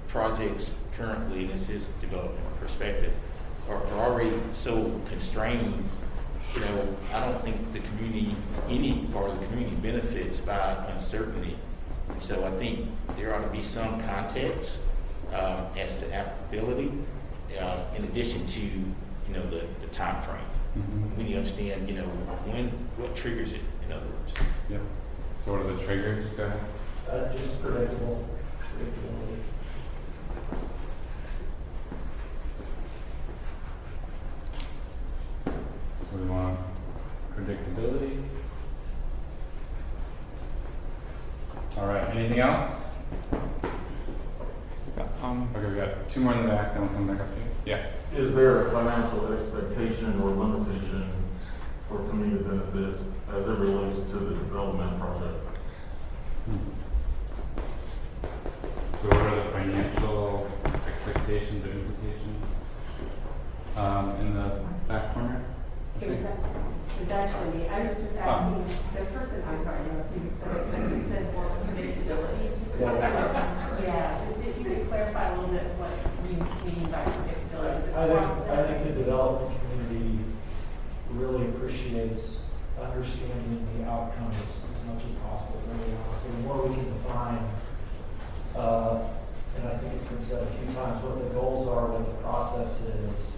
D: projects currently, and this is development perspective, are already so constrained. I don't think the community, any part of the community benefits by uncertainty. And so I think there ought to be some context as to applicability, in addition to the time frame.
A: Mm-hmm.
D: We need to understand what triggers it. In other words.
A: Yeah. So what are the triggers? Go ahead.
T: Just predictability.
A: So we want predictability. All right. Anything else? Okay, we got two more in the back, then we'll come back up to you. Yeah.
S: Is there a financial expectation or limitation for community benefits as it relates to the development project?
A: So what are the financial expectations or implications? In the back corner?
E: It was actually me. I was just asking the person, I'm sorry, who said more predictability. Just if you could clarify a little bit what you mean by predictability.
T: I think the development community really appreciates understanding the outcomes as much as possible early on. So the more we can define, and I think it's been said a few times, what the goals are, what the process is,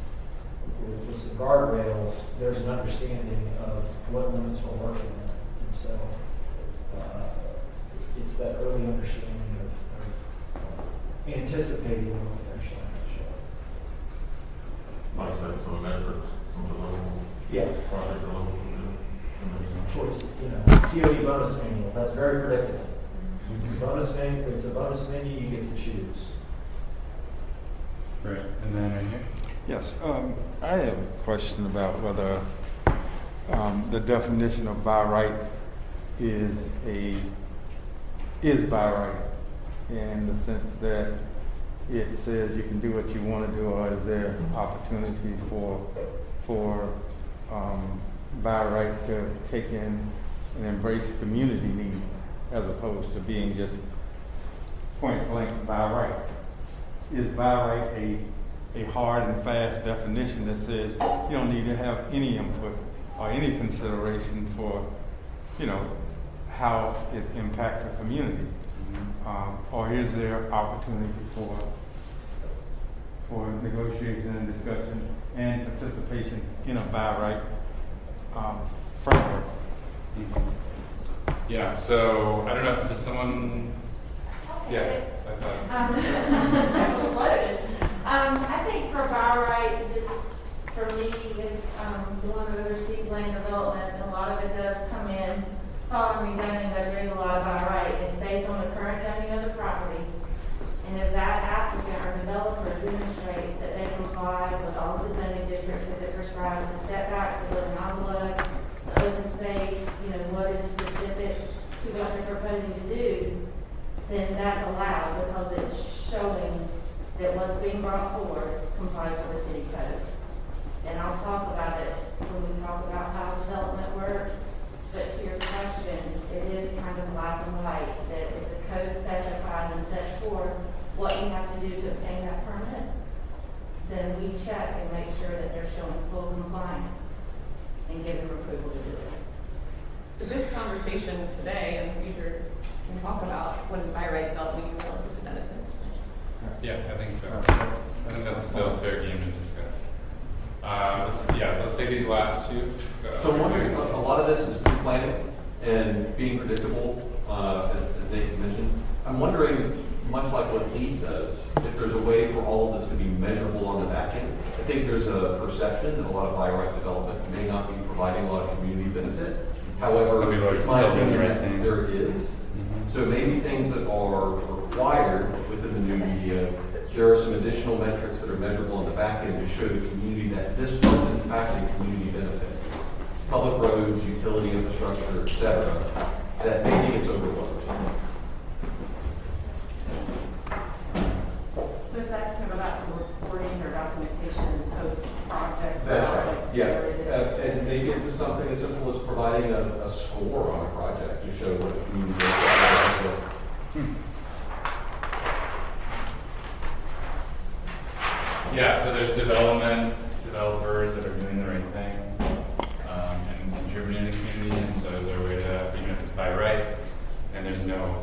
T: with some guardrails, there's an understanding of what limits we're working in. And so it's that early understanding of anticipating when we finish line of show.
S: Like say some metrics, some of the level, project level.
T: Choice, TOD bonus manual, that's very predictable. Bonus menu, it's a bonus menu, you get to choose.
A: Great. And then right here?
B: Yes, I have a question about whether the definition of by right is by right in the sense that it says you can do what you want to do, or is there opportunity for by right to take in and embrace community need as opposed to being just point blank by right? Is by right a hard and fast definition that says you don't need to have any input or any consideration for, how it impacts a community? Or is there opportunity for negotiation and discussion and participation in a by right framework?
A: Yeah, so I don't know, does someone, I thought.
P: I think for by right, just for me, is the one that oversees land development, and a lot of it does come in following rezoning, but there is a lot of by right. It's based on the current zoning of the property. And if that applicant or developer demonstrates that they comply with all of the zoning districts as it prescribes, the setbacks, the living envelope, the open space, what is specific to what they're proposing to do, then that's allowed because it's showing that what's being brought forward complies with the city code. And I'll talk about it when we talk about how development works. But to your question, it is kind of black and white that if the code specifies and sets forth what you have to do to obtain that permit, then we check and make sure that they're showing full compliance and give them approval to do it.
F: So this conversation today and future can talk about what is by right development relative to benefits.
A: Yeah, I think so. I think that's still a fair game to discuss. Let's say these last two.
K: So I'm wondering, a lot of this is pre-planning and being predictable, as Dave mentioned. I'm wondering, much like what LEAD does, if there's a way for all of this to be measurable on the back end. I think there's a perception that a lot of by right development may not be providing a lot of community benefit. However,
A: Some people are
K: it's my
A: still doing the
K: opinion
A: right
K: that
A: thing.
K: there is. So maybe things that are required within the new media, there are some additional metrics that are measurable on the back end to show the community that this was in fact a community benefit. Public roads, utility infrastructure, et cetera, that maybe it's overlooked.
E: So is that kind of about reporting or documentation post-project?
K: That's right, yeah. And maybe it's just something as simple as providing a score on a project to show what the community is.
A: Yeah, so there's developers that are doing the right thing and contributing to the community, and so is there a way to, even if it's by right, and there's no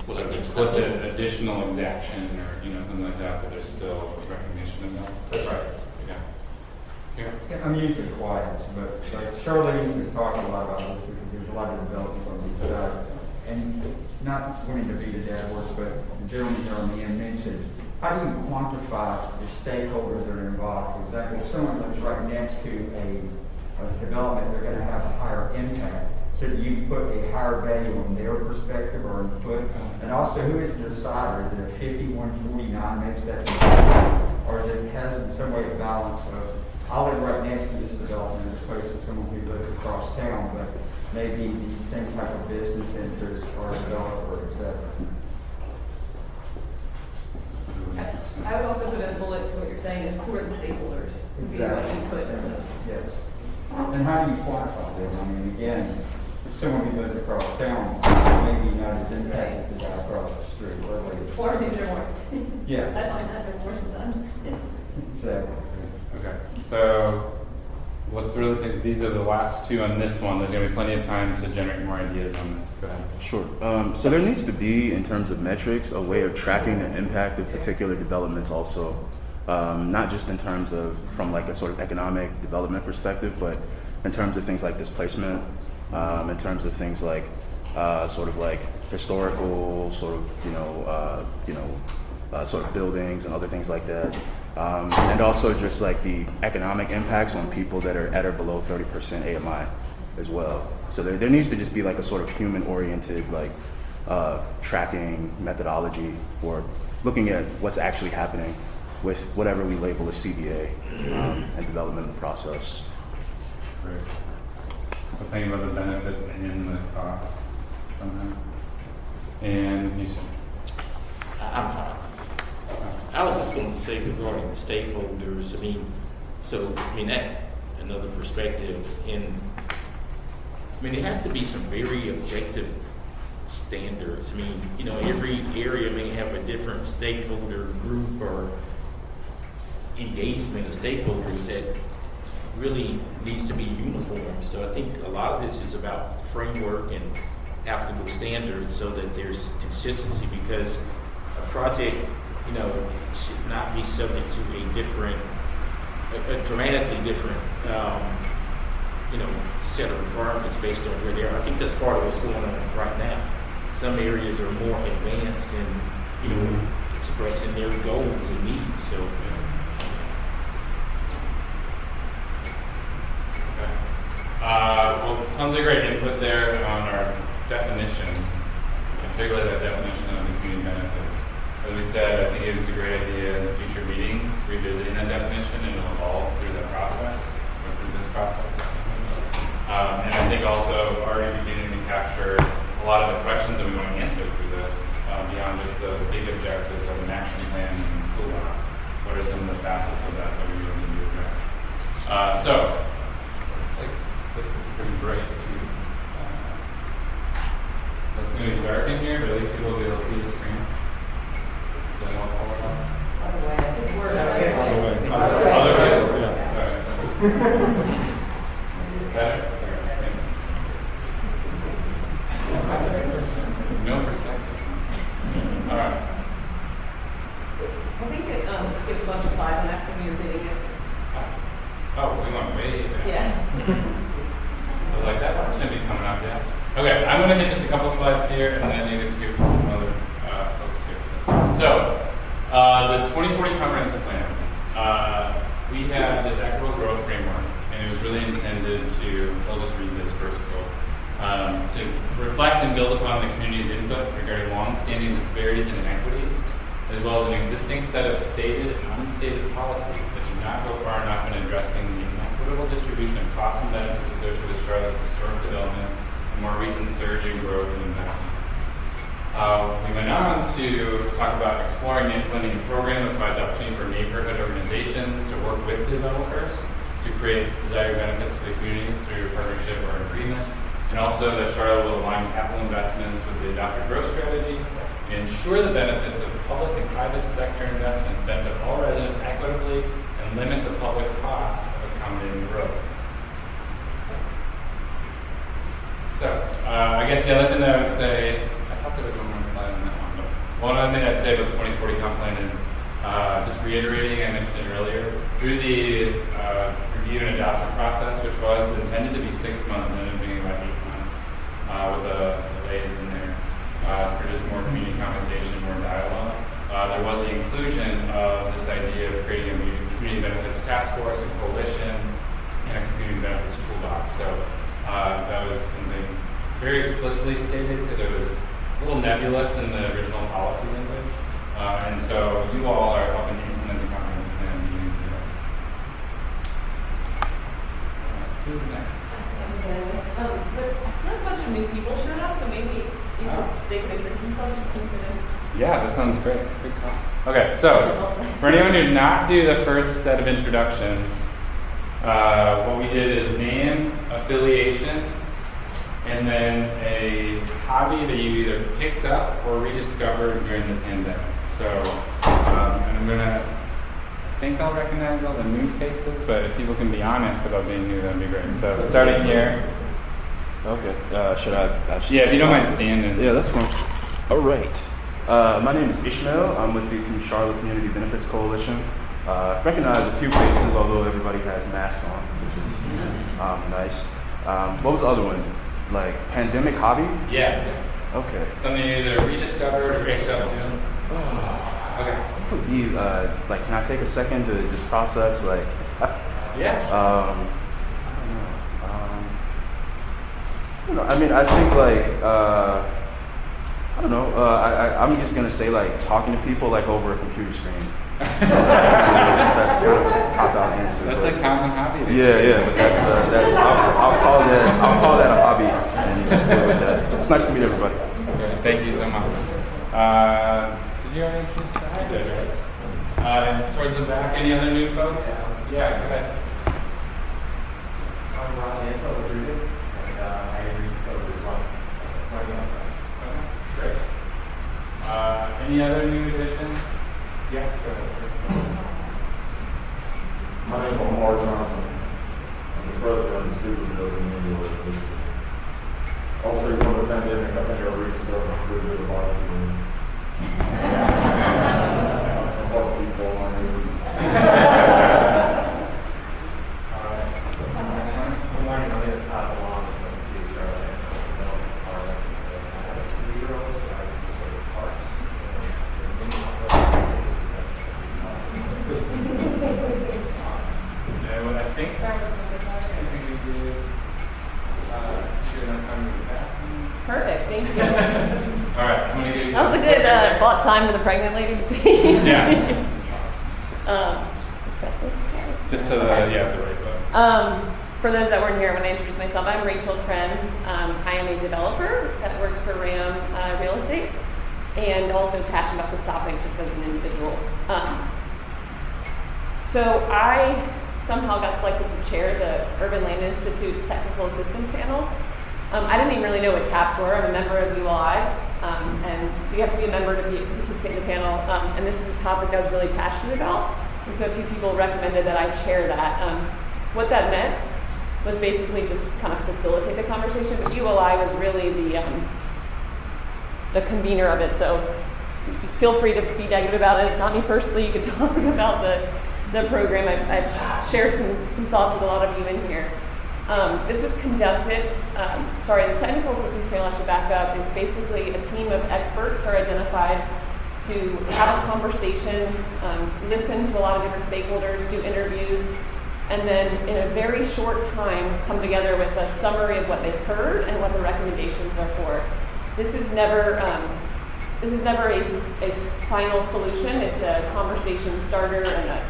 A: explicit additional exaction or something like that, but there's still recognition of that. That's right. Yeah.
H: I'm usually quiet, but like Charlene is talking a lot about this because there's a lot of developments on these sides. And not wanting to beat a dead horse, but the gentleman earlier mentioned, how do you quantify the stakeholders that are involved? For example, if someone lives right next to a development, they're going to have a higher impact. So do you put a higher value on their perspective or input? And also, who is the decider? Is it a 51-49 makes that decision? Or is it has in some way a balance of, I live right next to this development as opposed to someone who lives across town, but maybe the same type of business interests or developer, et cetera.
F: I would also put a bullet to what you're saying is who are the stakeholders? Would be like input.
H: Yes. And how do you quantify them? I mean, again, if someone who lives across town, maybe not as impacted as the guy across the street.
F: Or maybe they're more.
H: Yes.
F: I find that they're more sometimes.
H: Exactly.
A: Okay. So let's really take, these are the last two on this one. There's going to be plenty of time to generate more ideas on this. Go ahead.
S: Sure. So there needs to be, in terms of metrics, a way of tracking the impact of particular developments also. Not just in terms of from like a sort of economic development perspective, but in terms of things like displacement, in terms of things like sort of like historical sort of, sort of buildings and other things like that. And also just like the economic impacts on people that are at or below 30% AMI as well. So there needs to just be like a sort of human-oriented like tracking methodology for looking at what's actually happening with whatever we label as CBA and development of the process.
A: Great. So think about the benefits and the costs somehow. And you should.
D: I'm fine. I was just going to say regarding the stakeholders, that another perspective there has to be some very objective standards. Every area may have a different stakeholder group or engagement of stakeholders that really needs to be uniform. So I think a lot of this is about framework and applicable standards so that there's consistency, because a project should not be subject to a dramatically different, set of requirements based on where they are. I think that's part of what's going on right now. Some areas are more advanced in, expressing their goals and needs. So,
A: Well, tons of great input there on our definitions, particularly that definition of the community benefits. As we said, I think it was a great idea in the future meetings, revisiting that definition, and it'll evolve through that process, or through this process. And I think also already beginning to capture a lot of the questions that we want to answer through this, beyond just those big objectives of an action plan and toolbox. What are some of the facets of that we really need to address? So, this is pretty bright too. So it's going to be dark in here, but at least people will be able to see the screen. Is that helpful at all?
F: It's word.
A: Other way? Yeah. Sorry. Better? No perspective. All right.
F: I think it skipped a bunch of slides, and that's when you're getting it.
A: Okay, I'm going to hit just a couple slides here, and then you get to hear from some other folks here. So, the 2040 Comprehensive Plan. We have this equitable growth framework, and it was really intended to, I'll just read this first quote, to reflect and build upon the community's input regarding long-standing disparities and inequities, as well as an existing set of stated and unstated policies that do not go far enough in addressing the inequitable distribution of costs and benefits associated with Charlotte's historic development and more recent surge in growth and investment. We went on to talk about exploring and implementing a program that provides opportunity for neighborhood organizations to work with developers to create desired benefits to the community through partnership or agreement, and also that Charlotte will align capital investments with the adopted growth strategy and ensure the benefits of public and private sector investments benefit all residents equitably and limit the public costs of accommodating growth. So, I guess the other thing that I would say, I thought there was one more slide on that one, but one other thing I'd say about the 2040 comp plan is just reiterating, I mentioned it earlier, through the review and adoption process, which was intended to be 6 months and ended up being about 8 months, with a delay in there for just more community conversation, more dialogue. There was the inclusion of this idea of creating a community benefits task force, a coalition, and a community benefits toolbox. So that was something very explicitly stated because it was a little nebulous in the original policy language. And so you all are helping to implement the comprehensive plan meeting today. Who's next?
F: But I feel like a bunch of new people showed up, so maybe they can introduce themselves just consider.
A: Yeah, that sounds great. Good call. Okay, so for anyone who did not do the first set of introductions, what we did is name, affiliation, and then a hobby that you either picked up or rediscovered during the pandemic. So, and I'm gonna, I think I'll recognize all the new faces, but if people can be honest about being new, that'd be great. So, starting here.
S: Okay. Should I?
A: Yeah, if you don't mind standing.
S: Yeah, that's fine. All right. My name is Ishmael. I'm with the Charlotte Community Benefits Coalition. Recognize a few faces, although everybody has masks on, which is nice. What was the other one? Like pandemic hobby?
A: Yeah.
S: Okay.
A: Something you either rediscovered or picked up. Okay.
S: What would be like? Can I take a second to just process? Like.
A: Yeah.
S: I don't know. I mean, I think like I don't know. I'm just gonna say like talking to people like over a computer screen. That's kind of a cop-out answer.
A: That's a common hobby.
S: Yeah, but that's I'll call that a hobby and just go with that. It's nice to meet everybody.
A: Okay, thank you so much. Did you already introduce that? I did, right? Towards the back, any other new folks? Yeah, go ahead.
P: I'm Ron Anto with Rooted, and I rediscovered running outside.
A: Okay, great. Any other new additions? Yeah, go ahead, sir.
N: My name is Lamar Johnson. I'm the president of the Super Building in New York. Also, during the pandemic, I think I rediscovered a good bit of body room. I'm part people on my neighbors.
P: Good morning, my name is Todd DeLong from the City of Charlotte. I have a 3-year-old, so I just go to parks.
A: Well, I think that was the time. I think we did.
F: Perfect, thank you.
A: All right, I'm going to give you.
F: That was a good bought time for the pregnant lady to be.
A: Yeah.
F: Just press this.
A: Just to the right button.
F: For those that weren't here, when I introduce myself, I'm Rachel Krenz. I am a developer that works for RAM Real Estate and also passionate about this topic just as an individual. So I somehow got selected to chair the Urban Land Institute's Technical Assistance Panel. I didn't even really know what TAPs were. I'm a member of ULI, and so you have to be a member to participate in the panel. And this is a topic I was really passionate about, and so a few people recommended that I chair that. What that meant was basically just kind of facilitate the conversation, but ULI was really the convener of it. So feel free to be negative about it. It's not me personally. You can talk about the program. I've shared some thoughts with a lot of you in here. This was conducted, the technical assistance panel, I should back up, is basically a team of experts are identified to have a conversation, listen to a lot of different stakeholders, do interviews, and then in a very short time come together with a summary of what they've heard and what the recommendations are for it. This is never a final solution. It's a conversation starter and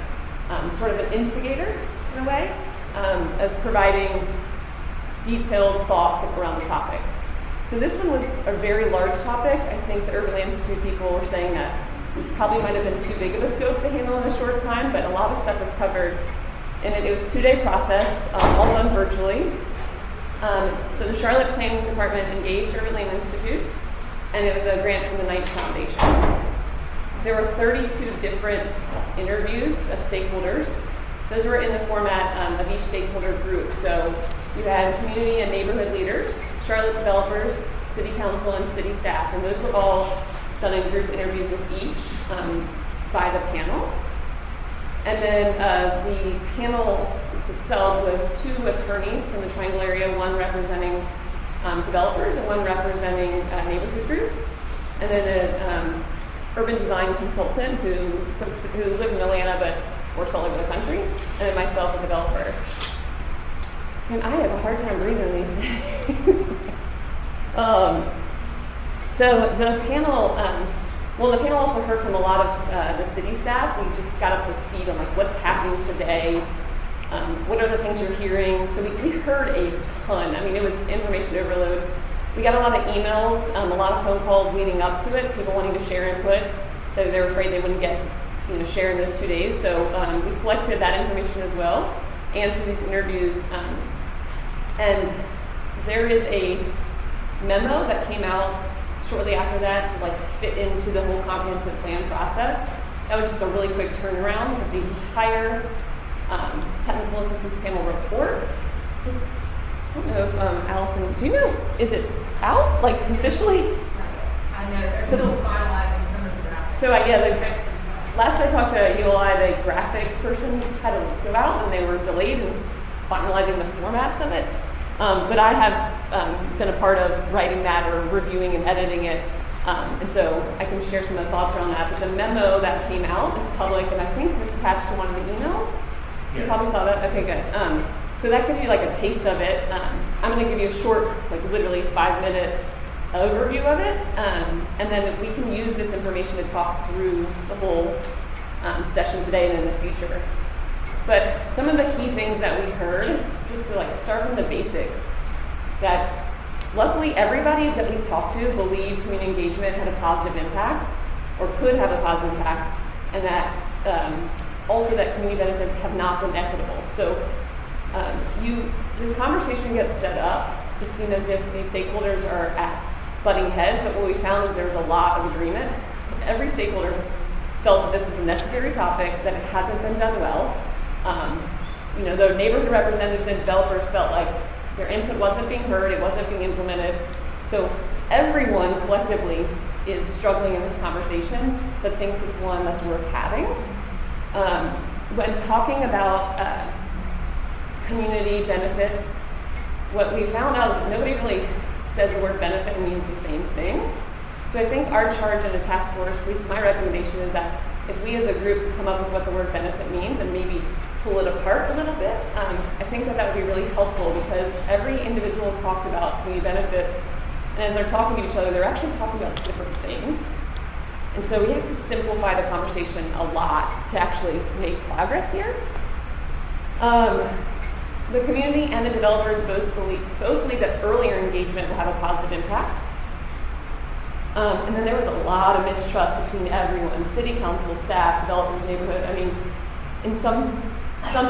F: a sort of an instigator in a way of providing detailed thoughts around the topic. So this one was a very large topic. I think the Urban Land Institute people were saying that this probably might have been too big of a scope to handle in a short time, but a lot of stuff was covered. And it was a 2-day process, all done virtually. So the Charlotte Planning Department engaged Urban Land Institute, and it was a grant from the Knight Foundation. There were 32 different interviews of stakeholders. Those were in the format of each stakeholder group. So you had community and neighborhood leaders, Charlotte developers, city council, and city staff. And those were all done in group interviews with each by the panel. And then the panel itself was 2 attorneys from the Triangle area, one representing developers and one representing neighborhood groups. And then an urban design consultant who lives in Atlanta but works all over the country, and then myself, a developer. And I have a hard time breathing these days. So the panel, the panel also heard from a lot of the city staff. We just got up to speed on like what's happening today, what are the things you're hearing. So we heard a ton. I mean, it was information overload. We got a lot of emails, a lot of phone calls leading up to it, people wanting to share input. They were afraid they wouldn't get to share in those 2 days. So we collected that information as well, and through these interviews. And there is a memo that came out shortly after that to like fit into the whole comprehensive plan process. That was just a really quick turnaround of the entire technical assistance panel report. I don't know if Allison, do you know, is it out, like officially?
N: I know, they're still finalizing some of the graphics.
F: So last I talked to ULI, the graphic person had to go out and they were delayed in finalizing the formats of it. But I have been a part of writing that or reviewing and editing it. And so I can share some of the thoughts around that. But the memo that came out is public, and I think was attached to one of the emails. Yes. You probably saw that? Okay, good. So that gives you like a taste of it. I'm going to give you a short, like literally 5-minute overview of it. And then we can use this information to talk through the whole session today and in the future. But some of the key things that we heard, just to like start from the basics, that luckily everybody that we talked to believed community engagement had a positive impact or could have a positive impact, and that also that community benefits have not been equitable. So this conversation gets set up to seem as if these stakeholders are at butting heads, but what we found is there's a lot of agreement. Every stakeholder felt that this was a necessary topic, that it hasn't been done well. The neighborhood representatives and developers felt like their input wasn't being heard, it wasn't being implemented. So everyone collectively is struggling in this conversation, but thinks it's one that's worth having. When talking about community benefits, what we found out is that nobody really says the word benefit means the same thing. So I think our charge in the task force, at least my recommendation, is that if we as a group come up with what the word benefit means and maybe pull it apart a little bit, I think that would be really helpful, because every individual talked about community benefits, and as they're talking to each other, they're actually talking about different things. And so we have to simplify the conversation a lot to actually make progress here. The community and the developers both believe that earlier engagement will have a positive impact. And then there was a lot of mistrust between everyone, city council, staff, developers, neighborhood. I mean, in some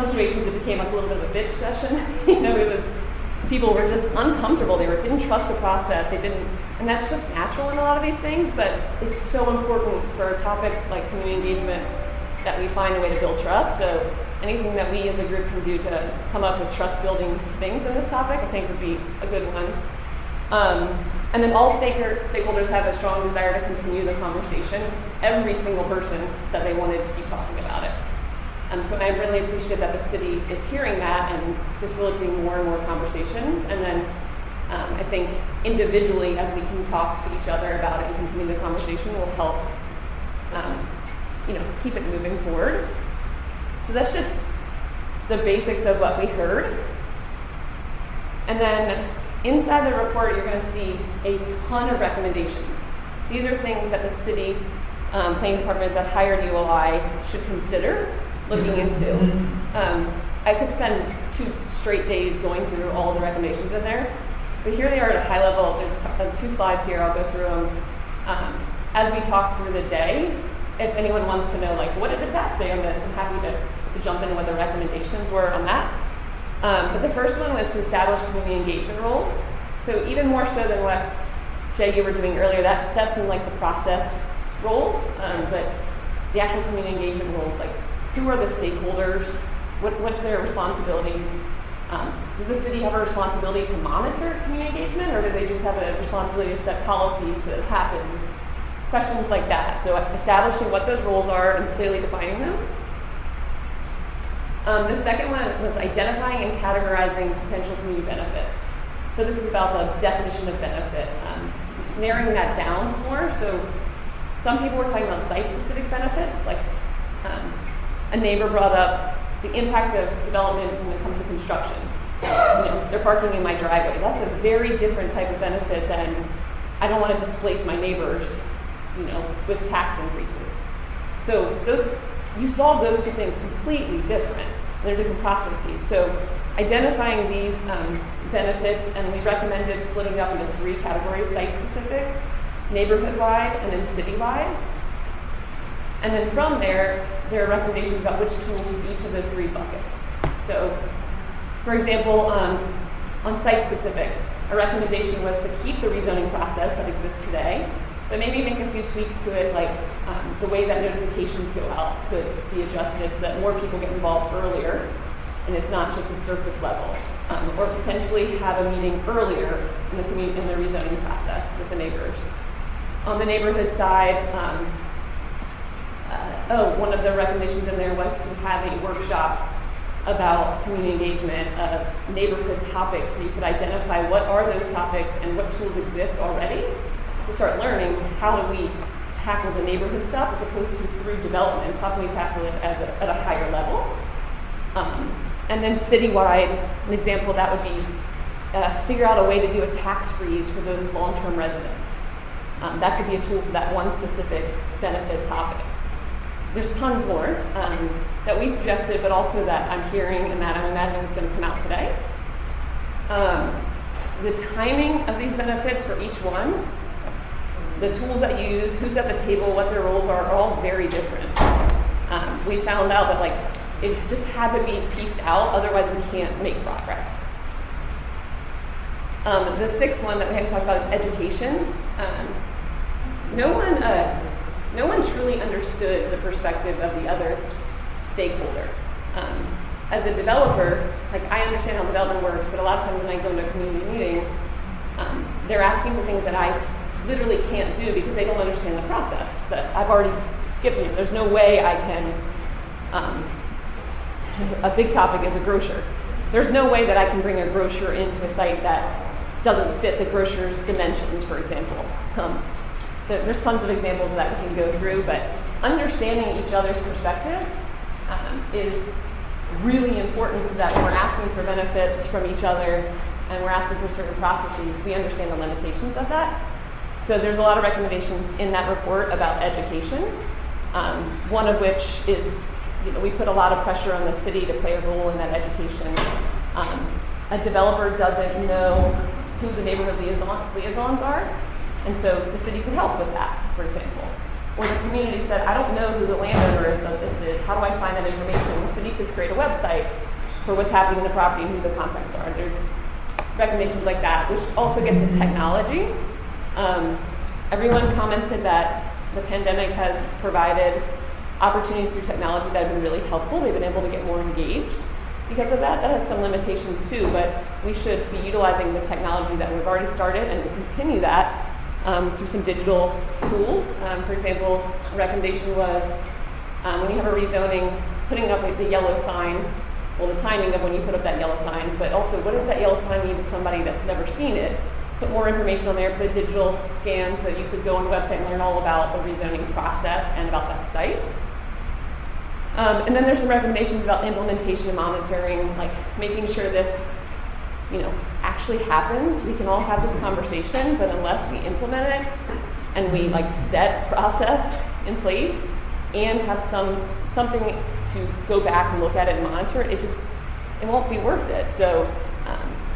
F: situations it became like a little bit of a bitch session. It was, people were just uncomfortable. They didn't trust the process. And that's just natural in a lot of these things, but it's so important for a topic like community engagement that we find a way to build trust. So anything that we as a group can do to come up with trust-building things in this topic, I think would be a good one. And then all stakeholders have a strong desire to continue the conversation. Every single person said they wanted to keep talking about it. So I really appreciate that the city is hearing that and facilitating more and more conversations. And then I think individually, as we can talk to each other about it and continue the conversation, will help keep it moving forward. So that's just the basics of what we heard. And then inside the report, you're going to see a ton of recommendations. These are things that the city planning department that hired ULI should consider looking into. I could spend 2 straight days going through all the recommendations in there, but here they are at a high level. There's 2 slides here. I'll go through them as we talk through the day. If anyone wants to know, what did the TAP say on this, I'm happy to jump into what the recommendations were on that. But the first one was to establish community engagement roles. So even more so than what, Jay, you were doing earlier, that seemed like the process roles, but the actual community engagement roles, who are the stakeholders, what's their responsibility? Does the city have a responsibility to monitor community engagement, or do they just have a responsibility to set policies so it happens? Questions like that. So establishing what those roles are and clearly defining them. The second one was identifying and categorizing potential community benefits. So this is about the definition of benefit, narrowing that down some more. So some people were talking about site-specific benefits, a neighbor brought up the impact of development when it comes to construction. They're parking in my driveway. That's a very different type of benefit than I don't want to displace my neighbors, with tax increases. So you solve those 2 things completely different. They're different processes. So identifying these benefits, and we recommended splitting it up into 3 categories: site-specific, neighborhood-wide, and then city-wide. And then from there are recommendations about which tools in each of those 3 buckets. So, for example, on site-specific, a recommendation was to keep the rezoning process that exists today, but maybe make a few tweaks to it, the way that notifications go out could be adjusted so that more people get involved earlier, and it's not just a surface level. Or potentially have a meeting earlier in the rezoning process with the neighbors. On the neighborhood side, one of the recommendations in there was to have a workshop about community engagement of neighborhood topics, so you could identify what are those topics and what tools exist already to start learning how do we tackle the neighborhood stuff as opposed to through developments, how can we tackle it at a higher level. And then citywide, an example of that would be figure out a way to do a tax freeze for those long-term residents. That could be a tool for that one specific benefit topic. There's tons more that we suggested, but also that I'm hearing and that I'm imagining is going to come out today. The timing of these benefits for each one, the tools that you use, who's at the table, what their roles are all very different. We found out that it just had to be pieced out, otherwise we can't make progress. The 6th one that we haven't talked about is education. No one truly understood the perspective of the other stakeholder. As a developer, I understand how development works, but a lot of times when I go into a community meeting, they're asking for things that I literally can't do because they don't understand the process. That I've already skipped it. There's no way I can. A big topic is a grocer. There's no way that I can bring a grocer into a site that doesn't fit the grocer's dimensions, for example. So there's tons of examples of that we can go through, but understanding each other's perspectives is really important so that when we're asking for benefits from each other and we're asking for certain processes, we understand the limitations of that. So there's a lot of recommendations in that report about education, one of which is we put a lot of pressure on the city to play a role in that education. A developer doesn't know who the neighborhood liaisons are, and so the city could help with that, for example. Or the community said, I don't know who the landowner of this is. How do I find that information? The city could create a website for what's happening in the property and who the contacts are. There's recommendations like that, which also get to technology. Everyone commented that the pandemic has provided opportunities through technology that have been really helpful. They've been able to get more engaged. Because of that, that has some limitations too, but we should be utilizing the technology that we've already started and continue that through some digital tools. For example, a recommendation was when you have a rezoning putting up the yellow sign, well, the timing of when you put up that yellow sign, but also what does that yellow sign mean to somebody that's never seen it? Put more information on there, put a digital scan so that you could go on the website and learn all about the rezoning process and about that site. And then there's some recommendations about implementation and monitoring, like making sure this, actually happens. We can all have this conversation, but unless we implement it and we set process in place and have something to go back and look at it and monitor it, it won't be worth it. So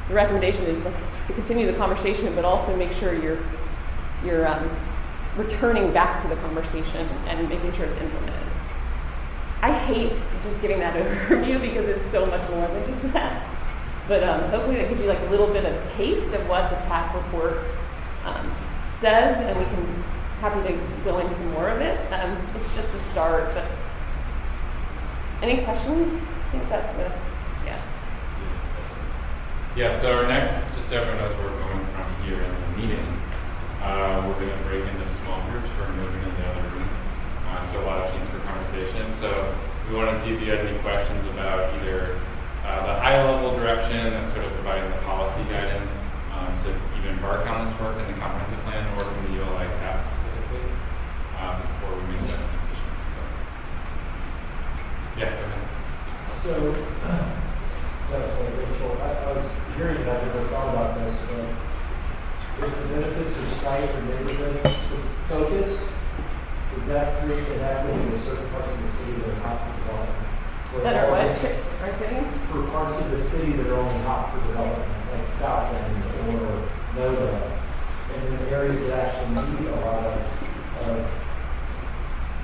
F: the recommendation is to continue the conversation, but also make sure you're returning back to the conversation and making sure it's implemented. I hate just giving that overview because it's so much more than just that. But hopefully that gives you a little bit of taste of what the TAC report says, and we can happy to go into more of it. It's just a start. But any questions? I think that's yeah.
A: Yeah, so our next, just so everyone knows where we're going from here in the meeting, we're going to break into small groups. We're moving into the other room. So a lot of chance for conversation. So we want to see if you had any questions about either the high-level direction that's sort of providing the policy guidance to even embark on this work in the comprehensive plan, or from the ULI tab specifically, before we make that transition. So, yeah, go ahead.
T: So, that was really short. I was hearing that, I never thought about this, but if the benefits are site or neighborhood focus, does that create inequity in certain parts of the city that are not for development?
F: That are what? Are saying?
T: For parts of the city that are only hot for development, like South End or NODA, and in areas that actually need a lot of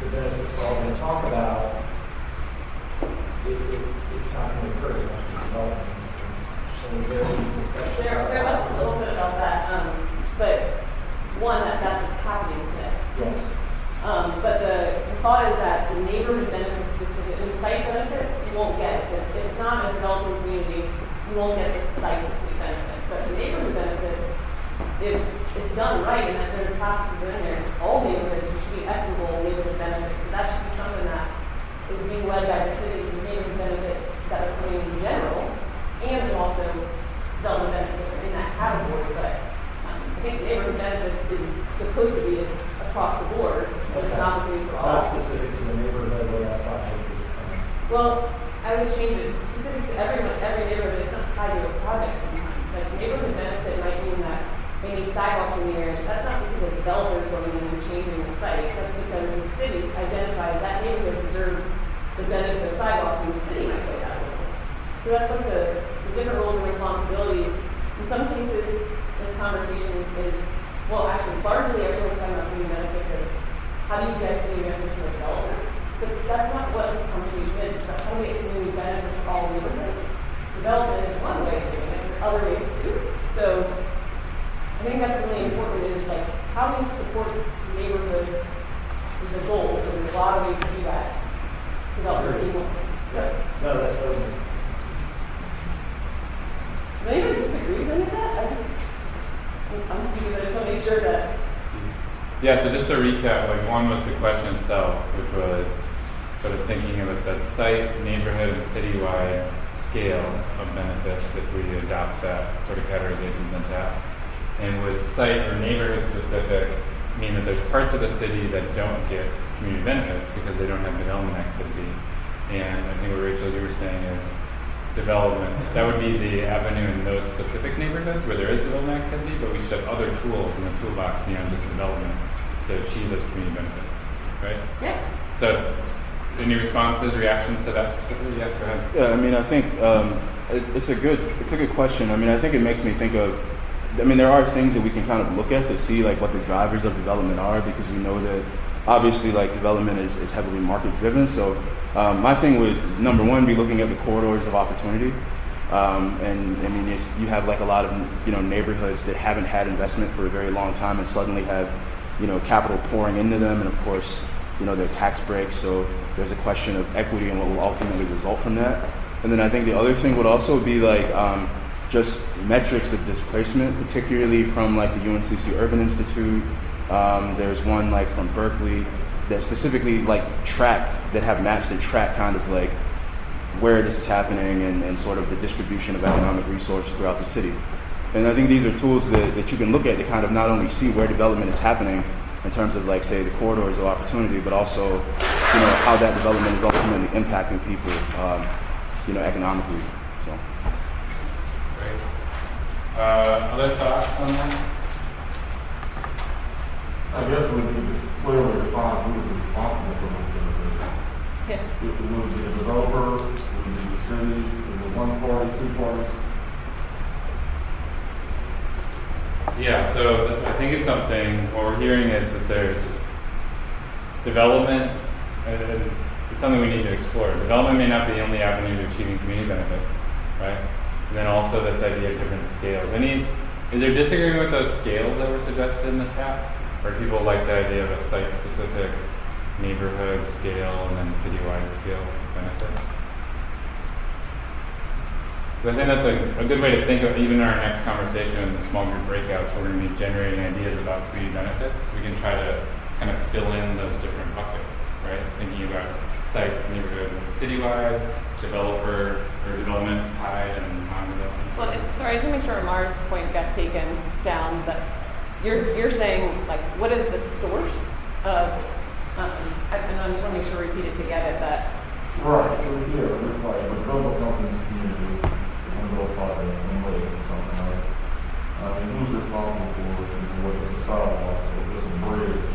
T: the benefits we're all going to talk about, it's not going to encourage much development. So is there any discussion
F: There was a little bit about that, but one, that's what's happening today.
T: Yes.
F: But the thought is that the neighborhood benefits specific, and site benefits, you won't get it. If it's not a developing community, you won't get the site-specific benefits. But the neighborhood benefits, if it's done right and that the processes are in there, all neighborhoods should be equitable neighborhood benefits. So that should be something that is being led by the cities and neighborhood benefits that are coming in general, and then also development benefits are in that category. But I think neighborhood benefits is supposed to be across the board. It's not the case for all.
T: Not specific to the neighborhood where that project is occurring.
F: Well, I would change it specific to everyone, every neighborhood. It's not tied to a project sometimes. Like neighborhood benefit might mean that they need sidewalks in the area. That's not because the developers going in and changing the site. That's because the city identifies that neighborhood deserves the benefit of sidewalks, and the city might go that way. So that's some of the different roles and responsibilities. In some cases, this conversation is, well, actually, largely everyone's talking about community benefits is how do you get community benefits from a developer? But that's not what this conversation is. It's about how do we get community benefits for all neighborhoods. Development is one way of doing it. There are other ways too. So I think that's really important is how do you support neighborhoods is the goal. And there's a lot of ways to do that. Development people.
T: No, that's totally.
F: Does anybody disagree with any of that? I'm speaking, but I just want to make sure that.
A: Yeah, so just to recap, one was the question itself, which was sort of thinking of that site, neighborhood, and citywide scale of benefits if we adopt that sort of categorization than TAP. And would site or neighborhood specific mean that there's parts of the city that don't get community benefits because they don't have development activity? And I think what Rachel, you were saying is development, that would be the avenue in those specific neighborhoods where there is development activity, but we should have other tools in the toolbox beyond just development to achieve those community benefits, right?
F: Yeah.
A: So, any responses, reactions to that specifically? Yeah, go ahead.
S: Yeah, I mean, I think it's a good question. I mean, I think it makes me think of, there are things that we can kind of look at to see what the drivers of development are, because we know that obviously development is heavily market driven. So my thing would, number one, be looking at the corridors of opportunity. And I mean, if you have a lot of neighborhoods that haven't had investment for a very long time and suddenly have capital pouring into them, and of course their tax breaks. So there's a question of equity and what will ultimately result from that. And then I think the other thing would also be just metrics of displacement, particularly from the UNCC Urban Institute. There's one from Berkeley that specifically that have maps that track kind of like where this is happening and sort of the distribution of economic resources throughout the city. And I think these are tools that you can look at to kind of not only see where development is happening in terms of say the corridors of opportunity, but also how that development is ultimately impacting people economically. So.
A: Great. Other thoughts on that?
P: I guess we need to clearly define who is responsible for those benefits.
F: Yeah.
P: It would be a developer, it would be the city, is it one party, two parties?
A: Yeah, so I think it's something, what we're hearing is that there's development, it's something we need to explore. Development may not be the only avenue to achieving community benefits, right? And then also this idea of different scales. Is there disagreement with those scales that were suggested in the chat? Or do people like the idea of a site-specific neighborhood scale and then citywide scale benefit? So I think that's a good way to think of, even in our next conversation in the small group breakouts, we're going to be generating ideas about community benefits. We can try to kind of fill in those different buckets, right? Thinking about site, neighborhood, citywide, developer, or development tied and non-development.
F: Well, sorry, I just want to make sure Amar's point got taken down, but you're saying, what is the source of, and I just want to make sure we repeat it to get it, that.
P: Right, so yeah, it's like a global company community, one little project, one way or something, right? Who's responsible for what the society wants, or just a bridge,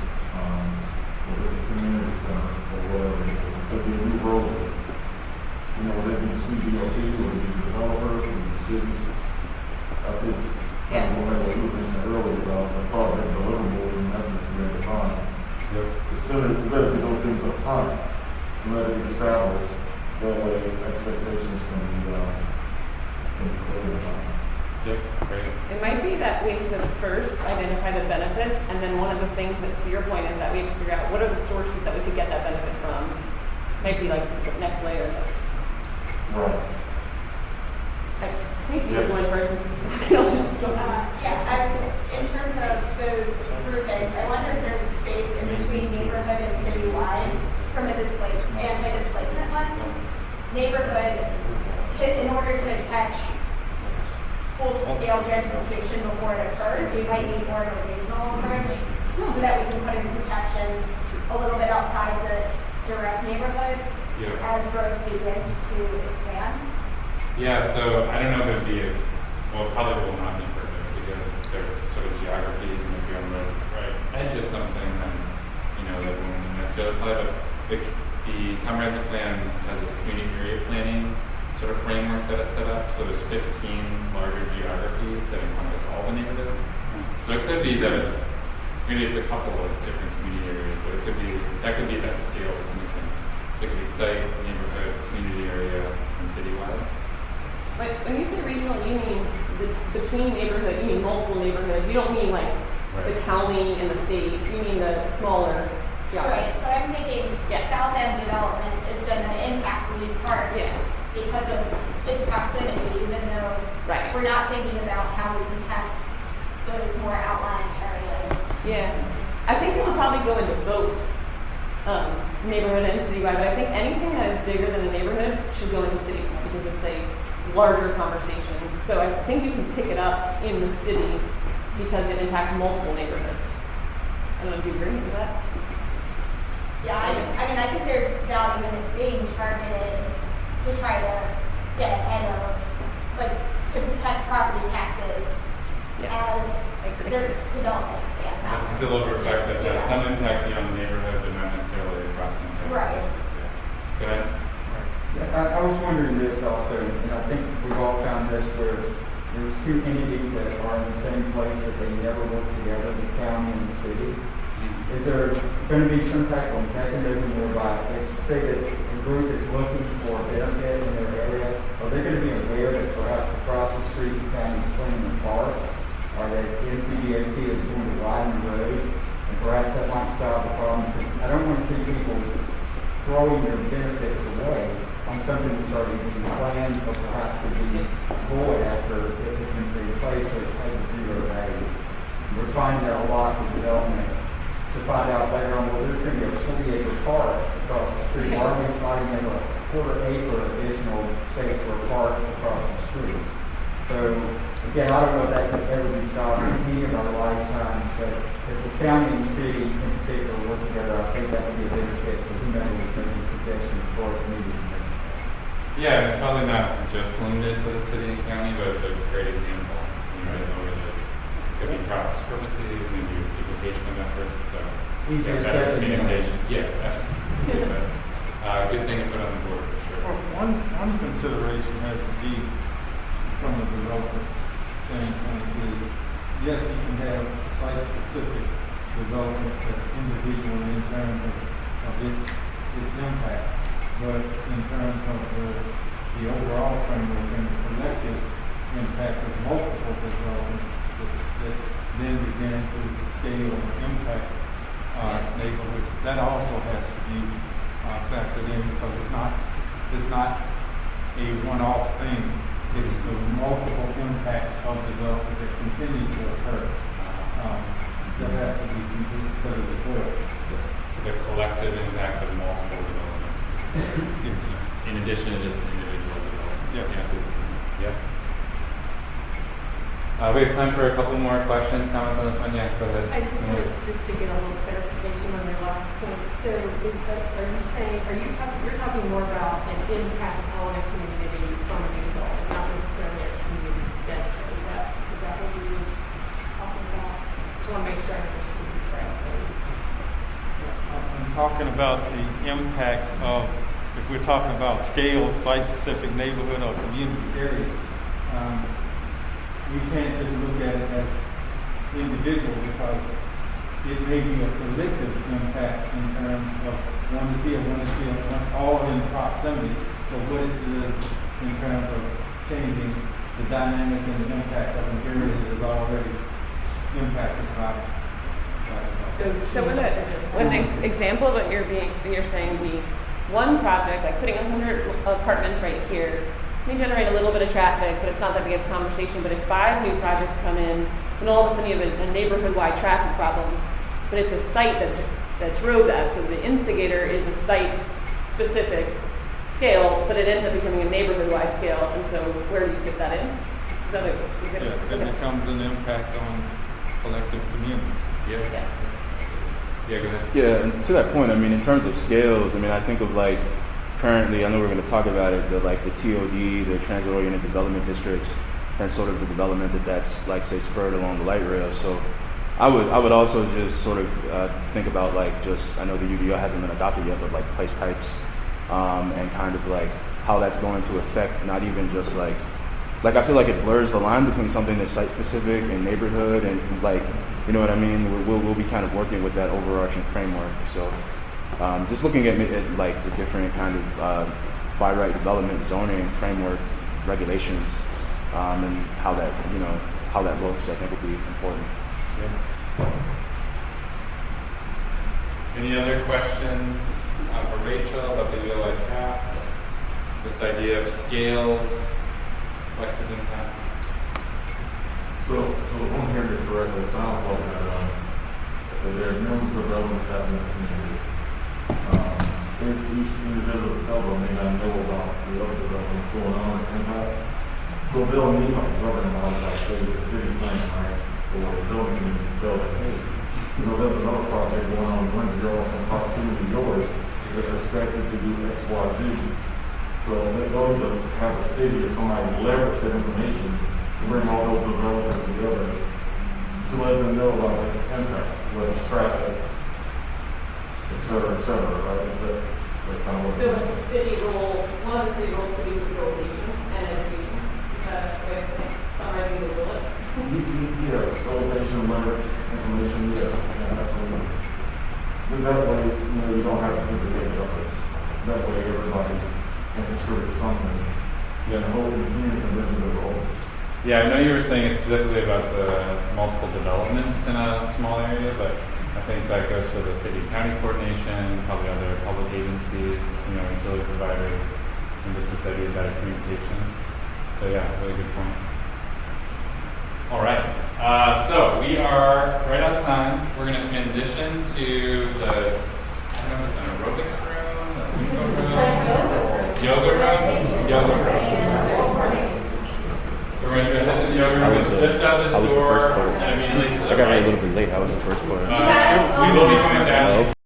P: or just a community center, or whatever it is. It could be a new road. Would it be the CDOT, would it be the developers, would it be the city? I think, one of the two things earlier about the project deliverables and methods to be defined.
S: Yep.
P: The center, you better get those things up front, and let it be established. That way, expectations can be clear.
A: Yep, great.
F: It might be that we have to first identify the benefits, and then one of the things that, to your point, is that we have to figure out what are the sources that we could get that benefit from. Might be the next layer.
P: Right.
F: I think you're going first since he's talking. I'll just go.
I: In terms of those groupings, I wonder if there's space in between neighborhood and citywide from a displacement lens. Neighborhood, in order to catch full-scale gentrification before it occurs, we might need more of a regional approach so that we can put in protections a little bit outside the direct neighborhood as growth begins to expand.
A: Yeah, so I don't know if it would be, probably will not be perfect because they're sort of geographies, and if you're on the right edge of something, then that won't necessarily apply. But the comprehensive plan has this community area planning sort of framework that is set up. So there's 15 larger geographies that encompass all the neighborhoods. So it could be that maybe it's a couple of different community areas, but it could be that scale that's missing. So it could be site, neighborhood, community area, and citywide.
F: But when you say regional, you mean between neighborhood, you mean multiple neighborhoods. You don't mean the county and the state. You mean the smaller geography.
I: Right, so I'm thinking South End development is going to impact Lee Park because of its proximity, even though we're not thinking about how we protect those more outlying areas. Yeah,
F: I think it would probably go into both neighborhood and citywide, but I think anything that is bigger than a neighborhood should go into citywide because it's a larger conversation. So I think you can pick it up in the city because it impacts multiple neighborhoods. I don't know if you agree with that.
I: Yeah, I think there's value in it being targeted to try to get ahead of, to protect property taxes as their development expands out.
A: That's a spillover effect that has some impact beyond the neighborhood, but not necessarily across the entire
I: Right.
A: Go ahead.
N: Yeah, I was wondering this also, and I think we've all found this where there's two entities that are in the same place but they never work together, the county and the city. Is there going to be some type of mechanism whereby, say that a group is looking for a benefit in their area, are they going to be aware that perhaps across the street the county is cleaning the park, or that NCDOT is going to widen the road, and perhaps that might solve the problem? Because I don't want to see people throwing their benefits away on something that's already been planned, or perhaps would be void after it has been replaced, so it has a zero value. We're finding that a lot of development
T: to find out later on, well, there's going to be a 40-acre park across the street. Why are we not even have a quarter-acre additional space for a park across the street? So, again, I don't know if that could ever be solved in our lifetime, but if the county and the city in particular work together, I think that would be a benefit to whomever was making suggestions for the meeting.
A: Yeah, it's probably not just limited to the city and county, but it's a great example. You know, it just could be cross purposes, maybe it's duplication of efforts, so
T: Easier
A: better
T: said than
A: communication. Yeah, absolutely. But, good thing to put on the board for sure.
B: One consideration has to be from the developer standpoint is, yes, you can have site-specific development that's individual in terms of its impact, but in terms of the overall framework and the collective impact of multiple developments that then begin to scale and impact neighborhoods, that also has to be factored in because it's not a one-off thing. It's the multiple impacts of development that continue to occur that has to be considered as well.
A: So the collective impact of multiple developments, in addition to just individual development. Yeah. We have time for a couple more questions, comments on this one. Yeah, go ahead.
E: I just wanted to get a little clarification on your last point. So, you're talking more about an impact on a community from a new development, not necessarily a community benefit. Is that what you were talking about? Just want to make sure I understood you correctly.
B: I'm talking about the impact of, if we're talking about scale, site-specific neighborhood or community areas, we can't just look at it as individual because it may be a collective impact in terms of one is here, all in proximity. So what it is in terms of changing the dynamic and the impact of an area that is already impacted by
F: So one example of what you're saying would be one project, like putting 100 apartments right here, may generate a little bit of traffic, but it's not that big of a conversation. But if 5 new projects come in, then all of a sudden you have a neighborhood-wide traffic problem. But it's a site that drove that. So the instigator is a site-specific scale, but it ends up becoming a neighborhood-wide scale. And so where do you fit that in? Is that
B: it becomes an impact on collective community.
A: Yeah, go ahead.
S: Yeah, and to that point, I mean, in terms of scales, I mean, I think of like currently, I know we're going to talk about it, the TOD, the transit-oriented development districts, and sort of the development that's like, say, spurred along the light rail. So I would also just sort of think about like just, I know the UDO hasn't been adopted yet, but like place types and kind of like how that's going to affect not even just like I feel like it blurs the line between something that's site-specific and neighborhood and like, you know what I mean? We'll be kind of working with that overarching framework. So just looking at like the different kind of by right development, zoning, framework, regulations, and how that looks, I think would be important.
A: Yeah. Any other questions for Rachel about the ULI cap? This idea of scales, collective impact.
P: So one here is correct. It sounds like that there are numerous developments happening in the community. Each individual developer may not know about the other developments going on and impact. So they'll need like a governing body, like say the city plan, right, or the zoning committee to tell them, hey, there's another project going on in Winter, some proximity to yours that's expected to do X, Y, Z. So they don't need to have a city or somebody leverage that information to bring all those developers together to let them know about the impact, whether it's traffic, et cetera, right? Is that kind of what
E: So the city role, one of the city roles could be facilitating and educating. Is that a way of summarizing the bullet?
P: Yeah, facilitation, leverage, information, yeah, absolutely. But that way, you don't have to duplicate efforts. That way everybody can contribute something. Yeah, the whole community can live as a whole.
A: Yeah, I know you were saying specifically about the multiple developments in a small area, but I think that goes for the city-county coordination, probably other public agencies, utility providers, and just this idea of better communication. So yeah, really good point. All right. So we are right on time. We're going to transition to the, I don't know if it's an aerobics room, a yoga room. So we're going to transition to the yoga room. Lift up this door and immediately to the
S: I got
A: right.
S: a little bit late. I was the first one.
A: We will be coming down.